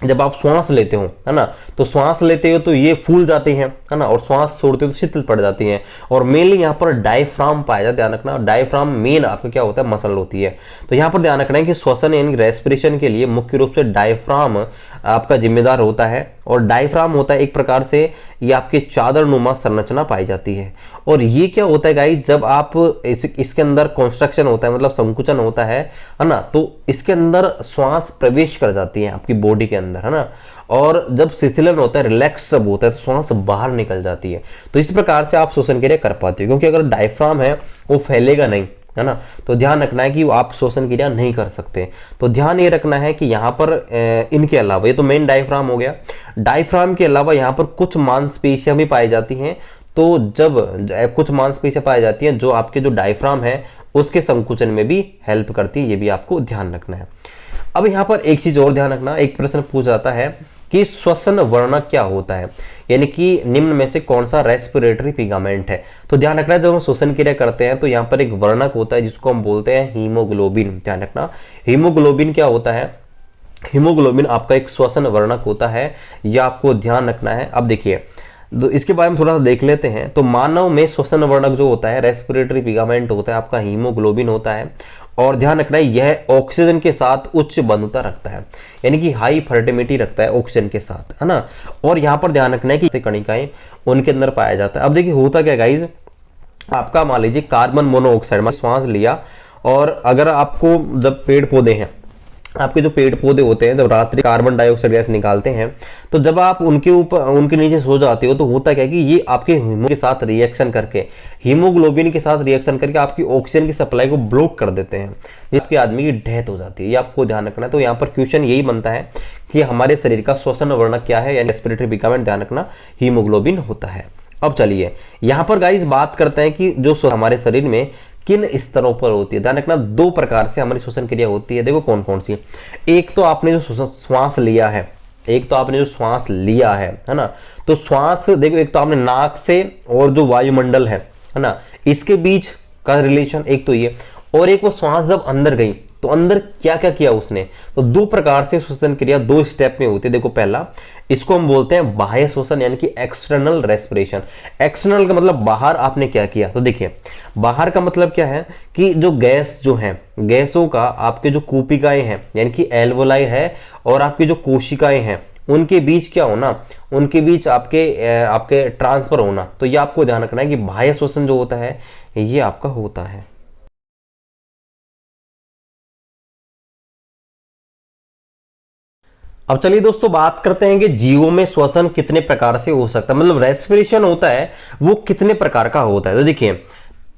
जब आप श्वास लेते हो, है ना, तो श्वास लेते हो तो ये फूल जाती हैं, है ना, और श्वास छोड़ते हो तो शिथिल पड़ जाती हैं। और मेनली यहाँ पर डायफ्राम पाया जाता है, ध्यान रखना, डायफ्राम मेन आपका क्या होता है, मसल होती है। तो यहाँ पर ध्यान रखना है कि श्वसन यानी रेस्पिरेशन के लिए मुख्य रूप से डायफ्राम आपका जिम्मेदार होता है। और डायफ्राम होता है एक प्रकार से ये आपके चादरनुमा संरचना पाई जाती है। और ये क्या होता है गाइस, जब आप इसके अंदर कॉन्स्ट्रक्शन होता है, मतलब संकुचन होता है ना, तो इसके अंदर श्वास प्रवेश कर जाती है आपकी बॉडी के अंदर, है ना, और जब शिथिलन होता है, रिलैक्स सब होता है, तो श्वास बाहर निकल जाती है। तो इस प्रकार से आप श्वसन क्रिया कर पाते हो, क्योंकि अगर डायफ्राम है वो फैलेगा नहीं, है ना, तो ध्यान रखना है कि आप श्वसन क्रिया नहीं कर सकते। तो ध्यान ये रखना है कि यहाँ पर इनके अलावा, ये तो मेन डायफ्राम हो गया, डायफ्राम के अलावा यहाँ पर कुछ मांसपेशियां भी पाई जाती हैं। तो जब कुछ मांसपेशियां पाई जाती हैं जो आपके जो डायफ्राम है उसके संकुचन में भी हेल्प करती है, ये भी आपको ध्यान रखना है। अब यहाँ पर एक चीज और ध्यान रखना, एक प्रश्न पूछ जाता है कि श्वसन वर्णक क्या होता है, यानी कि निम्न में से कौन सा रेस्पिरेटरी लिगामेंट है। तो ध्यान रखना है, जब हम श्वसन क्रिया करते हैं तो यहाँ पर एक वर्णक होता है जिसको हम बोलते हैं हीमोग्लोबिन। ध्यान रखना, हीमोग्लोबिन क्या होता है, हीमोग्लोबिन आपका एक श्वसन वर्णक होता है, यह आपको ध्यान रखना है। अब देखिए, तो इसके बारे में थोड़ा सा देख लेते हैं। तो मानव में श्वसन वर्णक जो होता है, रेस्पिरेटरी लिगामेंट होता है, आपका हीमोग्लोबिन होता है। और ध्यान रखना है यह ऑक्सीजन के साथ उच्च बंधुता रखता है, यानी कि हाई फर्टिलिटी रखता है ऑक्सीजन के साथ, है ना। और यहाँ पर ध्यान रखना है कि कणिकाएं उनके अंदर पाया जाता है। अब देखिए होता क्या गाइज, आपका मान लीजिए कार्बन मोनोऑक्साइड में श्वास लिया, और अगर आपको जब पेड़ पौधे हैं, आपके जो पेड़ पौधे होते हैं, जब रात्रि कार्बन डाइऑक्साइड गैस निकालते हैं, तो जब आप उनके ऊपर उनके नीचे सो जाते हो तो होता क्या है कि ये आपके हीमो के साथ रिएक्शन करके, हीमोग्लोबिन के साथ रिएक्शन करके आपकी ऑक्सीजन की सप्लाई को ब्लॉक कर देते हैं, जिसके आदमी की डेथ हो जाती है। ये आपको ध्यान रखना है। तो यहाँ पर क्वेश्चन यही बनता है कि हमारे शरीर का श्वसन वर्णक क्या है, यानी रेस्पिरेटरी लिगामेंट, ध्यान रखना हीमोग्लोबिन होता है। अब चलिए यहाँ पर गाइस बात करते हैं कि जो हमारे शरीर में किन स्तरों पर होती है। ध्यान रखना, दो प्रकार से हमारी श्वसन क्रिया होती है। देखो कौन कौन सी। एक तो आपने जो श्वास लिया है, एक तो आपने जो श्वास लिया है ना, तो श्वास देखो, एक तो आपने नाक से और जो वायुमंडल है ना, इसके बीच का रिलेशन एक तो ये, और एक वो श्वास जब अंदर गई तो अंदर क्या क्या किया उसने। तो दो प्रकार से श्वसन क्रिया दो स्टेप में होती है। देखो पहला, इसको हम बोलते हैं बाह्य श्वसन, यानी कि एक्सटर्नल रेस्पिरेशन। एक्सटर्नल का मतलब बाहर आपने क्या किया। तो देखिए बाहर का मतलब क्या है कि जो गैस जो है, गैसों का आपके जो कूपिकाएं हैं, यानी कि एल्वोलाई है, और आपकी जो कोशिकाएं हैं, उनके बीच क्या होना, उनके बीच आपके ट्रांसफर होना। तो ये आपको ध्यान रखना है कि बाह्य श्वसन जो होता है ये आपका होता है। अब चलिए दोस्तों बात करते हैं कि जीवों में श्वसन कितने प्रकार से हो सकता है, मतलब रेस्पिरेशन होता है वो कितने प्रकार का होता है। तो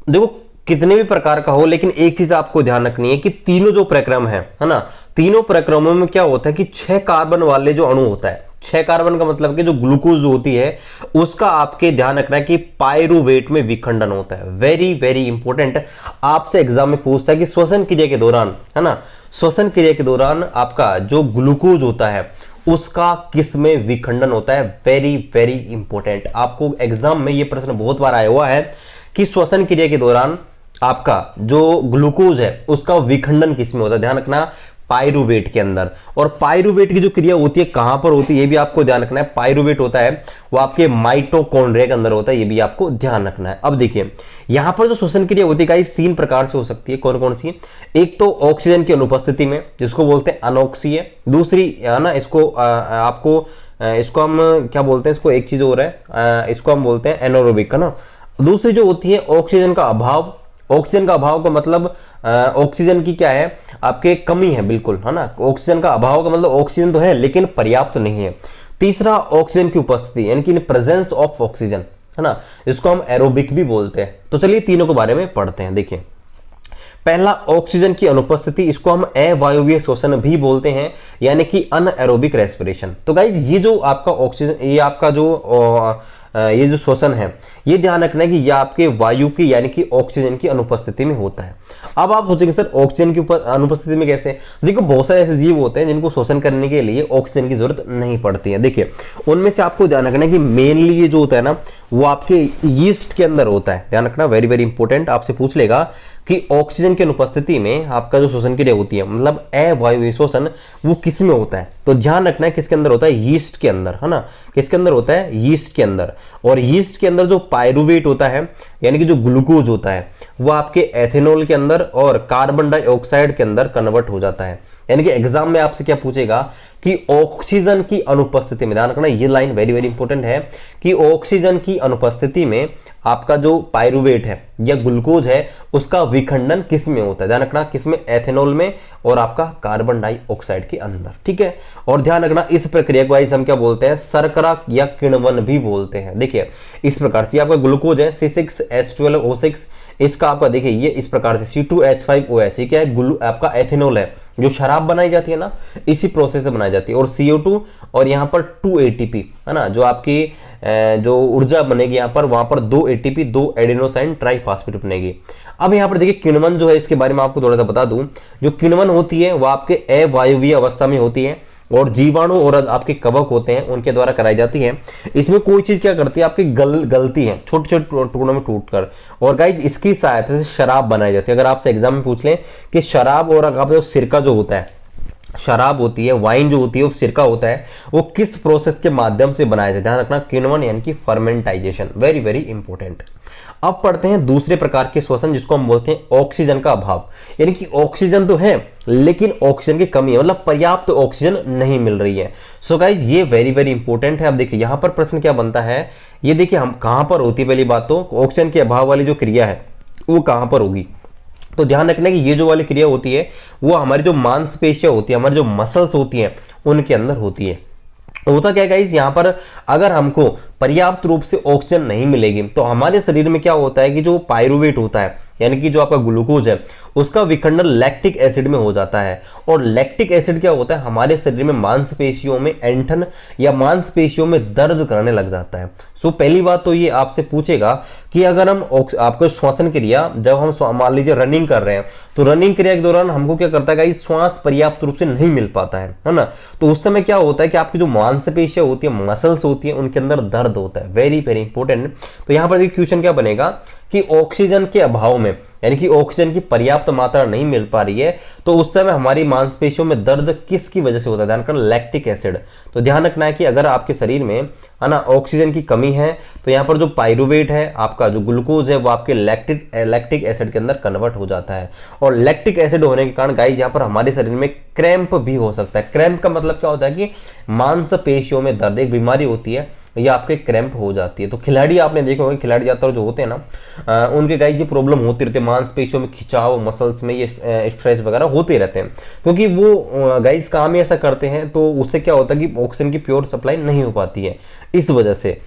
देखो कितने भी प्रकार का हो, लेकिन एक चीज आपको ध्यान रखनी है कि तीनों जो प्रक्रम है ना, तीनों प्रक्रमों में क्या होता है कि 6 कार्बन वाले जो अणु होता है, 6 कार्बन का मतलब कि जो ग्लूकोज होती है उसका आपके ध्यान रखना है कि पायरुवेट में विखंडन होता है। वेरी वेरी इंपॉर्टेंट, आपसे एग्जाम में पूछता है कि श्वसन क्रिया के दौरान, है ना, श्वसन क्रिया के दौरान आपका जो ग्लूकोज होता है उसका किस में विखंडन होता है। वेरी वेरी इंपॉर्टेंट, आपको एग्जाम में ये प्रश्न बहुत बार आया हुआ है कि श्वसन क्रिया के दौरान आपका जो ग्लूकोज है उसका विखंडन किस में होता है। ध्यान रखना, पायरुवेट के अंदर। और पायरुवेट की जो क्रिया होती है कहां पर होती है ये भी आपको ध्यान रखना है। पायरुवेट होता है वो आपके माइटोकॉन्ड्रिया के अंदर होता है, ये भी आपको ध्यान रखना है। अब देखिए यहां पर जो श्वसन क्रिया होती है गाइस 3 प्रकार से हो सकती है। कौन कौन सी। एक तो ऑक्सीजन की अनुपस्थिति में, जिसको बोलते हैं अनॉक्सीय। दूसरी है ना, इसको हम क्या बोलते हैं, इसको एक चीज हो रहा है, इसको हम बोलते हैं एनारोबिक, है ना। दूसरी जो होती है ऑक्सीजन का अभाव। ऑक्सीजन का अभाव का मतलब ऑक्सीजन की क्या है, आपके कमी है, बिल्कुल, है ना। ऑक्सीजन का अभाव का मतलब ऑक्सीजन तो है लेकिन पर्याप्त नहीं है। तीसरा ऑक्सीजन की उपस्थिति, यानी कि प्रेजेंस ऑफ ऑक्सीजन, है ना, इसको हम एरोबिक भी बोलते हैं। तो चलिए तीनों के बारे में पढ़ते हैं। देखिए पहला ऑक्सीजन की अनुपस्थिति, इसको हम अवायवीय श्वसन भी बोलते हैं, यानी कि अनएरोबिक रेस्पिरेशन। तो गाइज ये जो आपका ऑक्सीजन, ये आपका जो ये जो श्वसन है ये ध्यान रखना है कि यह आपके वायु की यानी कि ऑक्सीजन की अनुपस्थिति में होता है। अब आप सोचेंगे सर ऑक्सीजन की अनुपस्थिति में कैसे? देखो बहुत सारे ऐसे जीव होते हैं जिनको श्वसन करने के लिए ऑक्सीजन की जरूरत नहीं पड़ती है। देखिए उनमें से आपको ध्यान रखना है कि मेनली ये जो होता है ना वो आपके यीस्ट के अंदर होता है। ध्यान रखना, वेरी वेरी इंपॉर्टेंट, आपसे पूछ लेगा कि ऑक्सीजन की अनुपस्थिति में आपका जो श्वसन क्रिया होती है मतलब अवायवीय श्वसन वो किस में होता है? तो ध्यान रखना है किसके अंदर होता है? यीस्ट के अंदर, है ना। किसके अंदर होता है? यीस्ट के अंदर। और यीस्ट के अंदर जो पायरुवेट होता है यानी कि जो ग्लूकोज होता है वो आपके एथेनॉल के अंदर और कार्बन डाइऑक्साइड के अंदर कन्वर्ट हो जाता है। यानी कि एग्जाम में आपसे क्या पूछेगा कि ऑक्सीजन की अनुपस्थिति में, ध्यान रखना ये लाइन वेरी वेरी इंपॉर्टेंट है कि ऑक्सीजन की अनुपस्थिति में आपका जो पायरुवेट है या ग्लूकोज है उसका विखंडन किस में होता है? ध्यान रखना किसमें? एथेनॉल में और आपका कार्बन डाइऑक्साइड के अंदर, ठीक है। और ध्यान रखना इस प्रक्रिया को हम क्या बोलते हैं? शर्करा या किण्वन भी बोलते हैं। देखिए इस प्रकार से आपका ग्लूकोज है C6H12O6, इसका आपका देखिए ये इस प्रकार से C2H5OH, ये क्या है? आपका एथेनॉल है जो शराब बनाई जाती है ना, इसी प्रोसेस से बनाई जाती है। और CO2 और यहाँ पर 2 ATP है ना, जो आपकी जो ऊर्जा बनेगी यहाँ पर, वहां पर 2 ATP 2 एडेनोसाइन ट्राइफॉस्फेट बनेगी। अब यहाँ पर देखिए किण्वन जो है इसके बारे में आपको थोड़ा सा बता दूं, जो किण्वन होती है वो आपके अवायवीय अवस्था में होती है और जीवाणु और आपके कवक होते हैं उनके द्वारा कराई जाती है। इसमें कोई चीज क्या करती है आपकी गलती है छोटे छोटे टुकड़ों में टूटकर, और गाइज इसकी सहायता से शराब बनाई जाती है। अगर आपसे एग्जाम में पूछ लें कि शराब और आपका जो सिरका जो होता है, शराब होती है, वाइन जो होती है, वो सिरका होता है, वो किस प्रोसेस के माध्यम से बनाया जाता है? ध्यान रखना किण्वन यानी कि फर्मेंटाइजेशन, वेरी वेरी इंपॉर्टेंट। अब पढ़ते हैं दूसरे प्रकार के श्वसन जिसको हम बोलते हैं ऑक्सीजन का अभाव। यानी कि ऑक्सीजन तो है लेकिन ऑक्सीजन की कमी है, मतलब पर्याप्त ऑक्सीजन नहीं मिल रही है। सो गाइज ये वेरी वेरी इंपॉर्टेंट है। अब देखिए यहाँ पर प्रश्न क्या बनता है, ये देखिए हम कहां पर होती है, पहली बात तो ऑक्सीजन के अभाव वाली जो क्रिया है वो कहां पर होगी? तो ध्यान रखना कि ये जो वाली क्रिया होती है वो हमारी जो मांसपेशियां होती है, हमारी जो मसल्स होती हैं उनके अंदर होती है। होता क्या है गाइस, यहाँ पर अगर हमको पर्याप्त रूप से ऑक्सीजन नहीं मिलेगी तो हमारे शरीर में क्या होता है कि जो पायरुवेट होता है यानी कि जो आपका ग्लूकोज है उसका विखंडन लैक्टिक एसिड में हो जाता है। और लैक्टिक एसिड क्या होता है हमारे शरीर में मांसपेशियों में ऐंठन या मांसपेशियों में दर्द करने लग जाता है। सो पहली बात तो ये आपसे पूछेगा कि अगर हम आपको श्वसन क्रिया, जब हम मान लीजिए रनिंग कर रहे हैं तो रनिंग क्रिया के दौरान हमको क्या करता है श्वास पर्याप्त रूप से नहीं मिल पाता है ना, तो उस समय क्या होता है कि आपकी जो मांसपेशियां होती है, मसल्स होती है, उनके अंदर दर्द होता है। Very very important. तो यहाँ पर देखिए क्वेश्चन क्या बनेगा कि ऑक्सीजन के अभाव में यानी कि ऑक्सीजन की पर्याप्त मात्रा नहीं मिल पा रही है तो उस समय हमारी मांसपेशियों में दर्द किसकी वजह से होता है? ध्यान रखना लैक्टिक एसिड। तो ध्यान रखना है कि अगर आपके शरीर में है ना ऑक्सीजन की कमी है तो यहाँ पर जो पायरुवेट है, आपका जो ग्लूकोज है, वो आपके लैक्टिक एसिड के अंदर कन्वर्ट हो जाता है। और लैक्टिक एसिड होने के कारण गाइस यहाँ पर हमारे शरीर में क्रैम्प भी हो सकता है। क्रैम्प का मतलब क्या होता है कि मांसपेशियों में दर्द, एक बीमारी होती है, ये आपके क्रैम्प हो जाती है। तो खिलाड़ी आपने देखा होगा, खिलाड़ी ज्यादातर जो होते हैं ना उनके गाइस ये प्रॉब्लम होती रहती है, मांसपेशियों में खिंचाव, मसल्स में ये स्ट्रेच वगैरह होते रहते हैं, क्योंकि वो गाइस काम ही ऐसा करते हैं। तो उससे क्या होता है कि ऑक्सीजन की प्योर सप्लाई नहीं हो पाती है। इस वजह से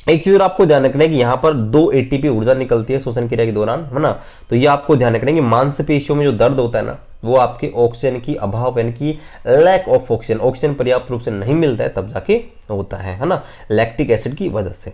एक चीज और आपको ध्यान रखना है कि यहाँ पर 2 ATP ऊर्जा निकलती है श्वसन क्रिया के दौरान, है ना। तो ये आपको ध्यान रखना है कि मांसपेशियों में जो दर्द होता है ना वो आपके ऑक्सीजन की अभाव यानी कि लैक ऑफ ऑक्सीजन, ऑक्सीजन पर्याप्त रूप से नहीं मिलता है तब जाके होता है ना, लैक्टिक एसिड की वजह से।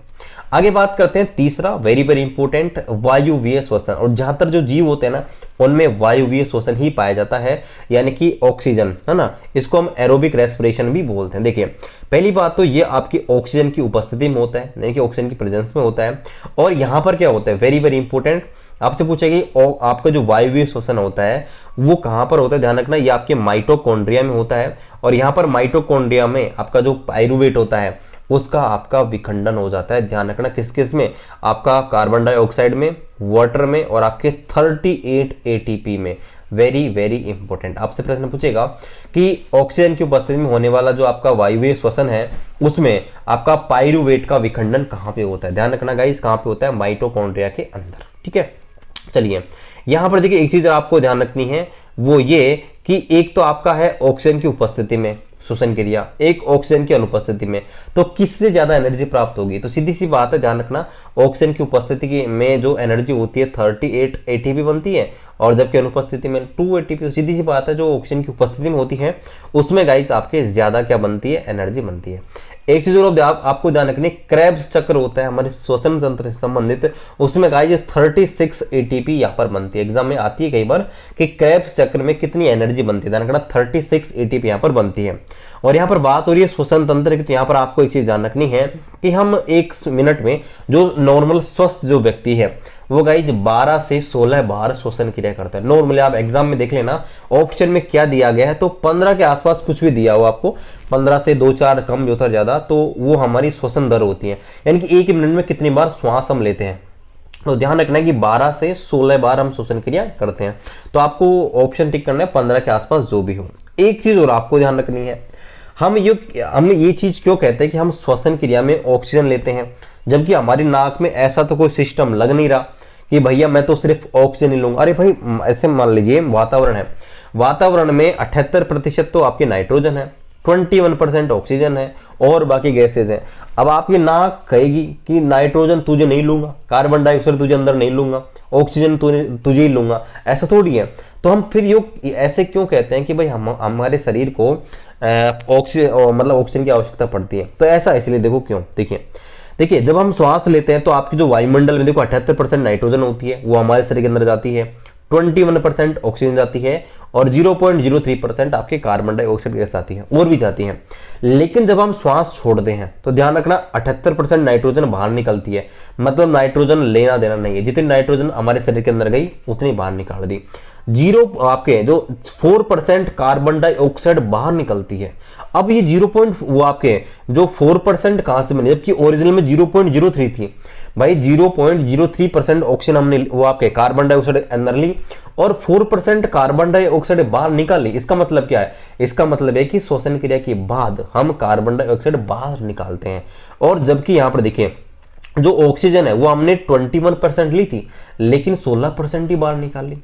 आगे बात करते हैं तीसरा वेरी वेरी इंपॉर्टेंट, वायुवीय श्वसन। और ज्यादातर जो जीव होते हैं ना उनमें वायुवीय श्वसन ही पाया जाता है यानी कि ऑक्सीजन, है ना। इसको हम एरोबिक रेस्पिरेशन भी बोलते हैं। देखिए पहली बात तो ये आपकी ऑक्सीजन की उपस्थिति में होता है यानी कि ऑक्सीजन की प्रेजेंस में होता है। और यहाँ पर क्या होता है, वेरी वेरी इंपॉर्टेंट, आपसे पूछेगी आपका जो वायुवीय श्वसन होता है वो कहां पर होता है? ध्यान रखना ये आपके माइटोकॉन्ड्रिया में होता है। और यहां पर माइटोकॉन्ड्रिया में आपका जो पायरुवेट होता है उसका आपका विखंडन हो जाता है। ध्यान रखना किस किस में? आपका कार्बन डाइऑक्साइड में, वाटर में और आपके 38 ATP में। Very very important. आपसे प्रश्न पूछेगा कि ऑक्सीजन की उपस्थिति में होने वाला जो आपका वायुवीय श्वसन है उसमें आपका पायरुवेट का विखंडन कहां पे होता है? ध्यान रखना गाइस कहां पे होता है? माइटोकॉन्ड्रिया के अंदर, ठीक है। चलिए यहां पर देखिए एक चीज आपको ध्यान रखनी है वो ये कि एक तो आपका है ऑक्सीजन की उपस्थिति में श्वसन क्रिया, एक ऑक्सीजन की अनुपस्थिति में, तो किससे ज्यादा एनर्जी प्राप्त होगी? तो सीधी सी बात है, ध्यान रखना ऑक्सीजन की उपस्थिति में जो एनर्जी होती है 38 ATP बनती है और जबकि अनुपस्थिति में 2 ATP। तो सीधी सी बात है जो ऑक्सीजन की उपस्थिति में होती है उसमें गाइस आपके ज्यादा क्या बनती है? एनर्जी बनती है। एक चीज और आपको ध्यान रखनी, क्रेब्स चक्र होता है हमारे श्वसन तंत्र से संबंधित, उसमें गाइस 36 एटीपी यहाँ पर बनती है। एग्जाम में आती है कई बार कि क्रेब्स चक्र में कितनी एनर्जी बनती है, ध्यान रखना 36 एटीपी यहाँ पर बनती है। और यहाँ पर बात हो रही है श्वसन तंत्र की, तो यहाँ पर आपको एक चीज ध्यान रखनी है कि हम 1 मिनट में जो नॉर्मल स्वस्थ जो व्यक्ति है वो गाइज 12 से 16 बार श्वसन क्रिया करता है। नॉर्मली आप एग्जाम में देख लेना ऑप्शन में क्या दिया गया है, तो 15 के आसपास कुछ भी दिया हो आपको, 15 से 2-4 कम जो था ज्यादा, तो वो हमारी श्वसन दर होती है, यानी कि 1 मिनट में कितनी बार श्वास हम लेते हैं। तो ध्यान रखना है कि 12 से 16 बार हम श्वसन क्रिया करते हैं। तो आपको ऑप्शन टिक करना है 15 के आसपास जो भी हो। एक चीज और आपको ध्यान रखनी है, हम ये चीज क्यों कहते हैं कि हम श्वसन क्रिया में ऑक्सीजन लेते हैं, जबकि हमारी नाक में ऐसा तो कोई सिस्टम लग नहीं रहा कि भैया मैं तो सिर्फ ऑक्सीजन ही लूंगा। अरे भाई ऐसे मान लीजिए वातावरण है, वातावरण में 78% तो आपके नाइट्रोजन है, 21% ऑक्सीजन है और बाकी गैसेज हैं। अब आपकी नाक कहेगी कि नाइट्रोजन तुझे नहीं लूंगा, कार्बन डाइऑक्साइड तुझे अंदर नहीं लूंगा, ऑक्सीजन तुझे ही लूंगा, ऐसा थोड़ी है। तो हम फिर ये ऐसे क्यों कहते हैं कि भाई हमारे शरीर को ऑक्सीजन की आवश्यकता पड़ती है। तो ऐसा इसलिए देखो क्यों, देखिए जब हम श्वास लेते हैं तो आपकी जो वायुमंडल में देखो 78% नाइट्रोजन होती है, वो हमारे शरीर के अंदर जाती है, 21% ऑक्सीजन जाती है और 0.03% आपके कार्बन डाइऑक्साइड गैस आती है, और भी जाती है। लेकिन जब हम श्वास छोड़ते हैं तो ध्यान रखना 78% नाइट्रोजन बाहर निकलती है, मतलब नाइट्रोजन लेना देना नहीं है, जितनी नाइट्रोजन हमारे शरीर के अंदर गई उतनी बाहर निकाल दी। 4% कार्बन डाइऑक्साइड बाहर निकलती है। अब ये 4% कहां से बनी, जबकि ओरिजिनल में 0.03 थी। भाई 0.03% ऑक्सीजन हमने वो आपके कार्बन डाइऑक्साइड अंदर ली और 4% कार्बन डाइऑक्साइड बाहर निकाली। इसका मतलब क्या है, इसका मतलब है कि श्वसन क्रिया के बाद हम कार्बन डाइऑक्साइड बाहर निकालते हैं। और जबकि यहां पर देखिए जो ऑक्सीजन है वो हमने 21% ली थी, लेकिन 16% ही बाहर निकाली।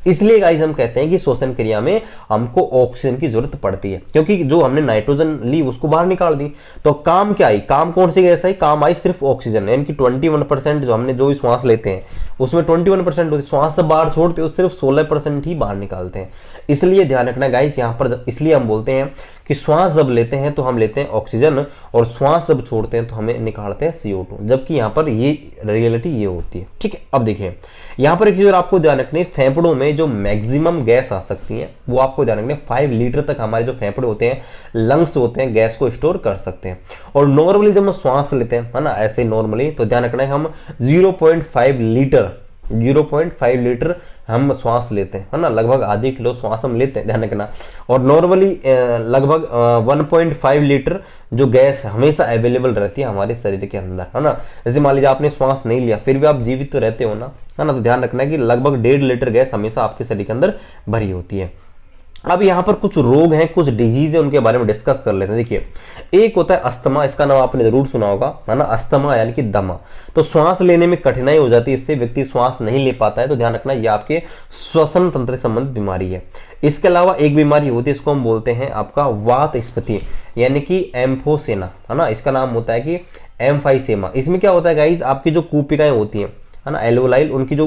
इसलिए गाइस हम कहते हैं कि श्वसन क्रिया में हमको ऑक्सीजन की जरूरत पड़ती है, क्योंकि जो हमने नाइट्रोजन ली उसको बाहर निकाल दी। तो काम क्या आई, काम कौन सी गैस आई, काम आई सिर्फ ऑक्सीजन, यानी कि 21% जो हमने जो श्वास लेते हैं उसमें 21% होती है, श्वास से बाहर छोड़ते हो सिर्फ 16% ही बाहर निकालते हैं। इसलिए ध्यान रखना गाइस यहाँ पर, इसलिए हम बोलते हैं कि श्वास जब लेते हैं तो हम लेते हैं ऑक्सीजन और श्वास जब छोड़ते हैं तो हमें निकालते हैं CO2, जबकि यहाँ पर ये रियलिटी ये होती है। ठीक है, अब देखिए यहाँ पर एक चीज और आपको ध्यान रखनी है, फेफड़ों में जो मैक्सिमम गैस आ सकती है वो आपको ध्यान रखना है 5 लीटर तक हमारे जो फेफड़े होते हैं, लंग्स होते हैं, गैस को स्टोर कर सकते हैं। और नॉर्मली जब हम श्वास लेते हैं, है ना, ऐसे नॉर्मली, तो ध्यान रखना है हम 0.5 लीटर हम श्वास लेते हैं, है ना, लगभग आधे किलो श्वास हम लेते हैं, ध्यान रखना। और नॉर्मली लगभग 1.5 लीटर जो गैस हमेशा अवेलेबल रहती है हमारे शरीर के अंदर, है ना। जैसे मान लीजिए आपने श्वास नहीं लिया फिर भी आप जीवित तो रहते हो ना, है ना, तो ध्यान रखना है कि लगभग 1.5 लीटर गैस हमेशा आपके शरीर के अंदर भरी होती है। अब यहाँ पर कुछ रोग हैं, कुछ डिजीज है, उनके बारे में डिस्कस कर लेते हैं। देखिए एक होता है अस्थमा, इसका नाम आपने जरूर सुना होगा, है ना, अस्थमा यानी कि दमा। तो श्वास लेने में कठिनाई हो जाती है, इससे व्यक्ति श्वास नहीं ले पाता है, तो ध्यान रखना यह आपके श्वसन तंत्र से संबंधित बीमारी है। इसके अलावा एक बीमारी होती है, इसको हम बोलते हैं आपका वात स्फीति यानी कि एम्फोसेना, है ना, इसका नाम होता है कि एम्फाइसेमा। इसमें क्या होता है गाइज, आपकी जो कूपिकाएं होती हैं, है ना, एल्वोलाइल, उनकी जो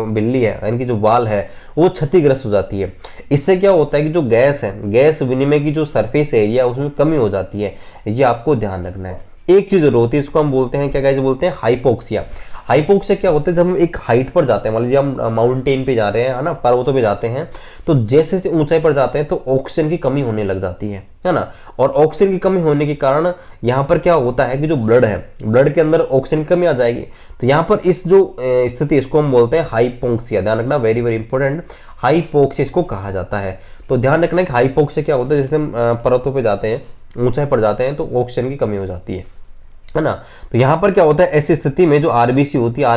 बिल्ली है यानी कि जो वाल है वो क्षतिग्रस्त हो जाती है। इससे क्या होता है कि जो गैस है, गैस विनिमय की जो सरफेस एरिया उसमें कमी हो जाती है, ये आपको ध्यान रखना है। एक चीज और होती है, इसको हम बोलते हैं क्या गाइस, बोलते हैं हाइपोक्सिया। हाइपोक्सिया क्या होता है, जब हम एक हाइट पर जाते हैं, मान लीजिए हम माउंटेन पे जा रहे हैं, है ना, पर्वतों पे जाते हैं, तो जैसे ऊंचाई पर जाते हैं तो ऑक्सीजन की कमी होने लग जाती है ना। और ऑक्सीजन की कमी होने के कारण यहाँ पर क्या होता है कि जो ब्लड है, ब्लड के अंदर ऑक्सीजन की कमी आ जाएगी। तो यहाँ पर इस जो स्थिति, इसको हम बोलते हैं हाइपोक्सिया। ध्यान रखना, वेरी वेरी इंपॉर्टेंट, हाइपोक्सिया इसको कहा जाता है। तो ध्यान रखना कि हाइपोक्सिया क्या होता है, जैसे हम पर्वतों पे जाते हैं, ऊंचाई पर जाते हैं तो ऑक्सीजन की कमी हो जाती है ना। तो यहाँ पर क्या होता है, ऐसी स्थिति में जो आरबीसी होती है,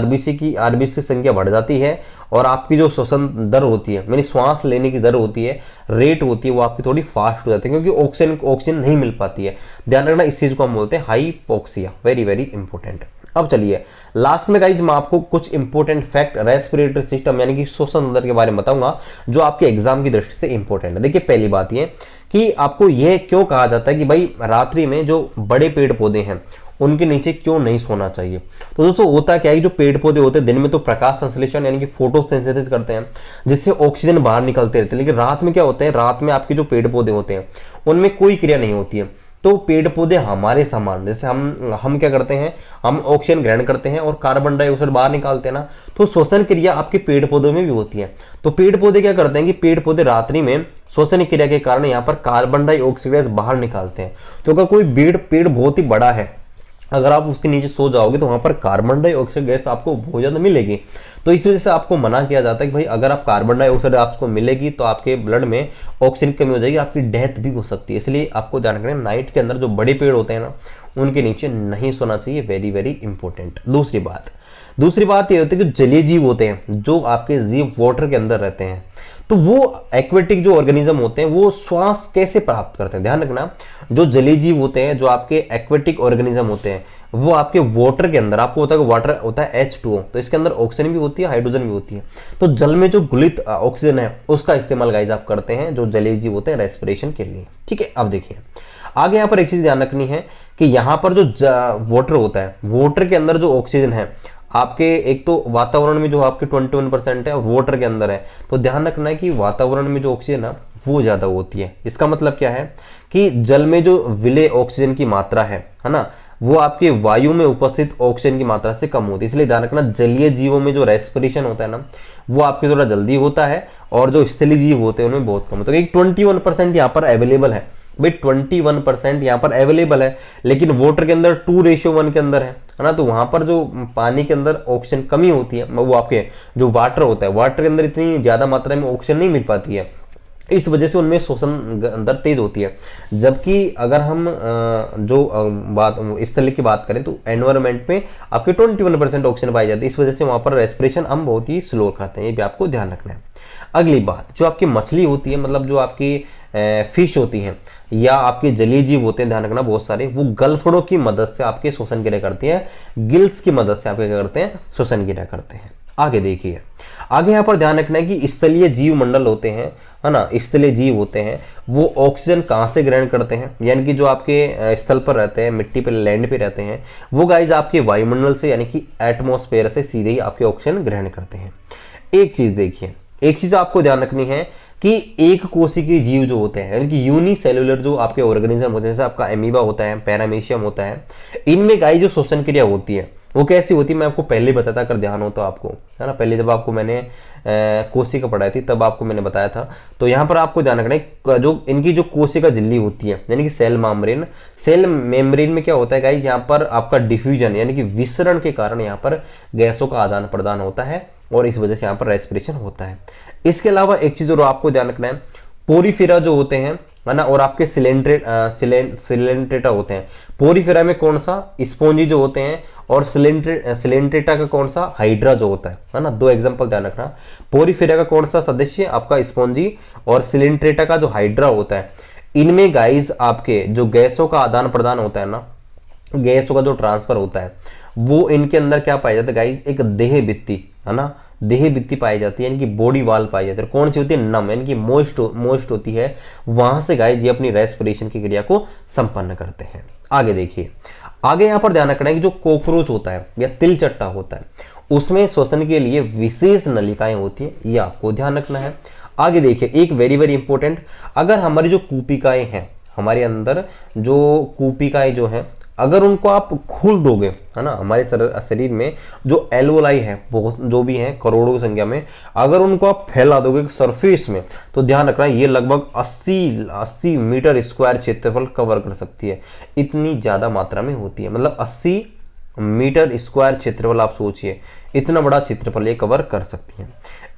आरबीसी संख्या बढ़ जाती है और आपकी जो श्वसन दर होती है, यानी श्वास लेने की दर होती है, रेट होती है, वो आपकी थोड़ी फास्ट हो जाती है, क्योंकि ऑक्सीजन नहीं मिल पाती है। ध्यान रखना, इस चीज को हम बोलते हैं हाइपोक्सिया, वेरी वेरी इंपॉर्टेंट। अब चलिए लास्ट में गाइज मैं आपको कुछ इंपॉर्टेंट फैक्ट रेस्पिरेटरी सिस्टम यानी कि श्वसन तंत्र के बारे में बताऊंगा, जो आपके एग्जाम की दृष्टि से इंपॉर्टेंट है। देखिए पहली बात ये कि आपको यह क्यों कहा जाता है कि भाई रात्रि में जो बड़े पेड़ पौधे हैं उनके नीचे क्यों नहीं सोना चाहिए। तो दोस्तों होता क्या है कि जो पेड़ पौधे होते हैं दिन में तो प्रकाश संश्लेषण यानी कि फोटोसिंथेसिस करते हैं, जिससे ऑक्सीजन बाहर निकलते रहते हैं, लेकिन रात में क्या होता है, रात में आपके जो पेड़ पौधे होते हैं उनमें कोई क्रिया नहीं होती है, तो पेड़ पौधे हमारे समान, जैसे हम क्या करते हैं, हम ऑक्सीजन ग्रहण करते हैं और कार्बन डाइऑक्साइड बाहर निकालते हैं ना, तो श्वसन क्रिया आपके पेड़ पौधों में भी होती है। तो पेड़ पौधे क्या करते हैं कि पेड़ पौधे रात्रि में श्वसन क्रिया के कारण यहाँ पर कार्बन डाइऑक्साइड बाहर निकालते हैं। तो अगर कोई पेड़ बहुत ही बड़ा है, अगर आप उसके नीचे सो जाओगे तो वहां पर कार्बन डाइऑक्साइड गैस आपको बहुत ज्यादा मिलेगी। तो इस वजह से आपको मना किया जाता है कि भाई अगर आप कार्बन डाइऑक्साइड आपको मिलेगी तो आपके ब्लड में ऑक्सीजन की कमी हो जाएगी, आपकी डेथ भी हो सकती है। इसलिए आपको ध्यान रखना है, नाइट के अंदर जो बड़े पेड़ होते हैं ना, उनके नीचे नहीं सोना चाहिए। Very very important. दूसरी बात ये होती है कि जलीय जीव होते हैं, जो आपके जीव वाटर के अंदर रहते हैं, तो वो एक्वेटिक जो ऑर्गेनिज्म होते हैं वो श्वास कैसे प्राप्त करते हैं। ध्यान रखना, जो जलीय जीव होते हैं, जो आपके एक्वेटिक ऑर्गेनिज्म होते हैं, वो आपके वाटर के अंदर, आपको होता है वाटर होता है H2O, तो इसके अंदर ऑक्सीजन भी होती है, हाइड्रोजन भी होती है। तो जल में जो घुलित ऑक्सीजन है उसका इस्तेमाल गाइस आप करते हैं, जो जलीय जीव होते हैं रेस्पिरेशन के लिए। ठीक है, अब देखिए आगे यहाँ पर एक चीज ध्यान रखनी है कि यहाँ पर जो वाटर होता है, वाटर के अंदर जो ऑक्सीजन है आपके, एक तो वातावरण में जो आपके 21% है और वाटर के अंदर है, तो ध्यान रखना है कि वातावरण में जो ऑक्सीजन है वो ज्यादा होती है। इसका मतलब क्या है कि जल में जो विलेय ऑक्सीजन की मात्रा है ना, वो आपके वायु में उपस्थित ऑक्सीजन की मात्रा से कम होती है। इसलिए ध्यान रखना, जलीय जीवों में जो रेस्पिरेशन होता है ना, वो आपके थोड़ा जल्दी होता है, और जो स्थलीय जीव होते हैं उनमें बहुत कम होता है। 21% यहाँ पर अवेलेबल है भाई, 21% यहाँ पर अवेलेबल है, लेकिन वाटर के अंदर 2:1 के अंदर है ना, तो वहां पर जो पानी के अंदर ऑक्सीजन कमी होती है, वो आपके जो वाटर होता है, वाटर के अंदर इतनी ज्यादा मात्रा में ऑक्सीजन नहीं मिल पाती है, इस वजह से उनमें शोषण अंदर तेज होती है। जबकि अगर हम जो बात स्थल की बात करें तो एनवायरनमेंट में आपके 21% ऑक्सीजन पाई जाती है, इस वजह से वहां पर रेस्पिरेशन हम बहुत ही स्लो करते हैं। ये भी आपको ध्यान रखना है। अगली बात, जो आपकी मछली होती है, मतलब जो आपकी फिश होती है या आपके जलीय जीव होते हैं, ध्यान रखना बहुत सारे, वो गलफड़ों की मदद से आपके श्वसन क्रिया करती है, गिल्स की मदद से आपके क्या करते हैं, श्वसन क्रिया करते हैं। आगे देखिए, आगे यहाँ पर ध्यान रखना है कि स्थलीय जीव मंडल होते हैं, है ना, स्थलीय जीव होते हैं, वो ऑक्सीजन कहाँ से ग्रहण करते हैं, यानी कि जो आपके स्थल पर रहते हैं, मिट्टी पे, लैंड पे रहते हैं, वो गाइज आपके वायुमंडल से यानी कि एटमॉस्फेयर से सीधे ही आपके ऑक्सीजन ग्रहण करते हैं। एक चीज देखिए, एक चीज आपको ध्यान रखनी है कि एक कोशिकीय जीव जो होते हैं, यानी कि यूनिसेलुलर जो आपके ऑर्गेनिज्म होते हैं, जैसे आपका एमीबा होता है, पैरामीशियम होता है, इनमें गाइस जो श्वसन क्रिया होती है वो कैसी होती है, मैं आपको पहले बताता, अगर ध्यान हो तो आपको, है ना, पहले जब आपको मैंने कोशिका पढ़ाई थी तब आपको मैंने बताया था। तो यहाँ पर आपको ध्यान रखना है, जो इनकी जो कोशिका झिल्ली होती है, यानी कि सेल मेम्ब्रेन में क्या होता है गाइस, यहाँ पर आपका डिफ्यूजन यानी कि विसरण के कारण यहाँ पर गैसों का आदान प्रदान होता है, और इस वजह से यहाँ पर रेस्पिरेशन होता है। इसके अलावा एक चीज और आपको ध्यान रखना है, पोरीफेरा जो होते हैं, है ना, और आपके सिलेंट्रेटा होते हैं। पोरीफेरा में कौन सा, स्पॉन्जी जो होते हैं, और सिलेंट्रेटा का कौन सा, हाइड्रा जो होता है ना। दो एग्जांपल ध्यान रखना, पोरीफेरा का कौन सा सदस्य आपका स्पॉन्जी, और सिलेंट्रेटा का जो हाइड्रा होता है। इनमें गाइस आपके जो गैसों का आदान प्रदान होता है ना, गैसों का जो ट्रांसफर होता है, वो इनके अंदर क्या पाया जाता है गाइस, एक देह भित्ति, है ना, देह भित्ति पाई जाती है, यानी कि बॉडी वाल पाई जाती है। कौन सी होती है, नम, यानी कि मोइस्ट होती है। वहां से गाइस ये अपनी रेस्पिरेशन की क्रिया को संपन्न करते हैं। आगे देखिए, आगे यहाँ पर ध्यान रखना है कि जो कॉकरोच होता है या तिलचट्टा होता है, उसमें श्वसन के लिए विशेष नलिकाएं होती है, ये आपको ध्यान रखना है। आगे देखिए, एक वेरी वेरी इंपॉर्टेंट, अगर हमारी जो कूपिकाएं हैं, हमारे अंदर जो कूपिकाएं जो हैं, अगर उनको आप खोल दोगे, है ना, हमारे शरीर में जो एल्वोलाई है, बहुत जो भी हैं करोड़ों की संख्या में, अगर उनको आप फैला दोगे सरफेस में, तो ध्यान रखना ये लगभग 80 मीटर स्क्वायर क्षेत्रफल कवर कर सकती है। इतनी ज्यादा मात्रा में होती है, मतलब 80 मीटर स्क्वायर क्षेत्रफल, आप सोचिए इतना बड़ा क्षेत्रफल ये कवर कर सकती है।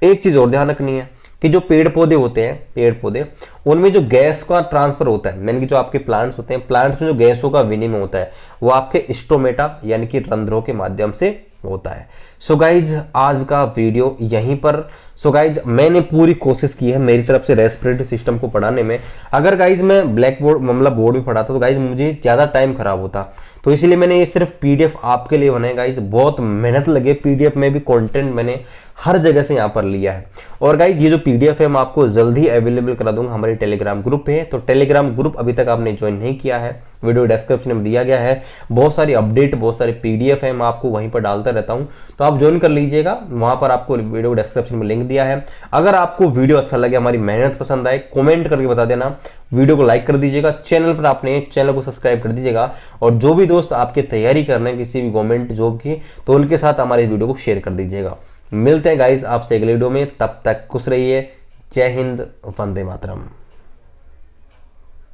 एक चीज और ध्यान रखनी है कि जो पेड़ पौधे होते हैं, पेड़ पौधे, उनमें जो गैस का ट्रांसफर होता है, यानी कि जो आपके प्लांट्स होते हैं, प्लांट्स में जो गैसों का विनिमय होता है, वो आपके स्टोमेटा यानी कि रंध्रों के माध्यम से होता है। सो गाइज, आज का वीडियो यहीं पर। सो गाइज, मैंने पूरी कोशिश की है मेरी तरफ से रेस्पिरेटरी सिस्टम को पढ़ाने में। अगर गाइज मैं ब्लैक बोर्ड मतलब बोर्ड में पढ़ाता तो गाइज मुझे ज्यादा टाइम खराब होता, तो इसीलिए मैंने ये सिर्फ पीडीएफ आपके लिए बनाया गाइज। बहुत मेहनत लगे, पीडीएफ में भी कंटेंट मैंने हर जगह से यहाँ पर लिया है। और गाइज ये जो पीडीएफ है मैं आपको जल्द ही अवेलेबल करा दूंगा हमारे टेलीग्राम ग्रुप पे। तो टेलीग्राम ग्रुप अभी तक आपने ज्वाइन नहीं किया है, वीडियो डिस्क्रिप्शन में दिया गया है। बहुत सारी अपडेट, बहुत सारी पीडीएफ है, मैं आपको वहीं पर डालता रहता हूं, तो आप ज्वाइन कर लीजिएगा। वहां पर आपको वीडियो डिस्क्रिप्शन में लिंक दिया है। अगर आपको वीडियो अच्छा लगे, हमारी मेहनत पसंद आए, कमेंट करके बता देना। वीडियो को लाइक कर दीजिएगा, चैनल पर आपने चैनल को सब्सक्राइब कर दीजिएगा। और जो भी दोस्त आपकी तैयारी कर रहे हैं किसी भी गवर्नमेंट जॉब की, तो उनके साथ हमारे इस वीडियो को शेयर कर दीजिएगा। मिलते हैं गाइस आपसे अगले वीडियो में, तब तक खुश रहिए। जय हिंद, वंदे मातरम।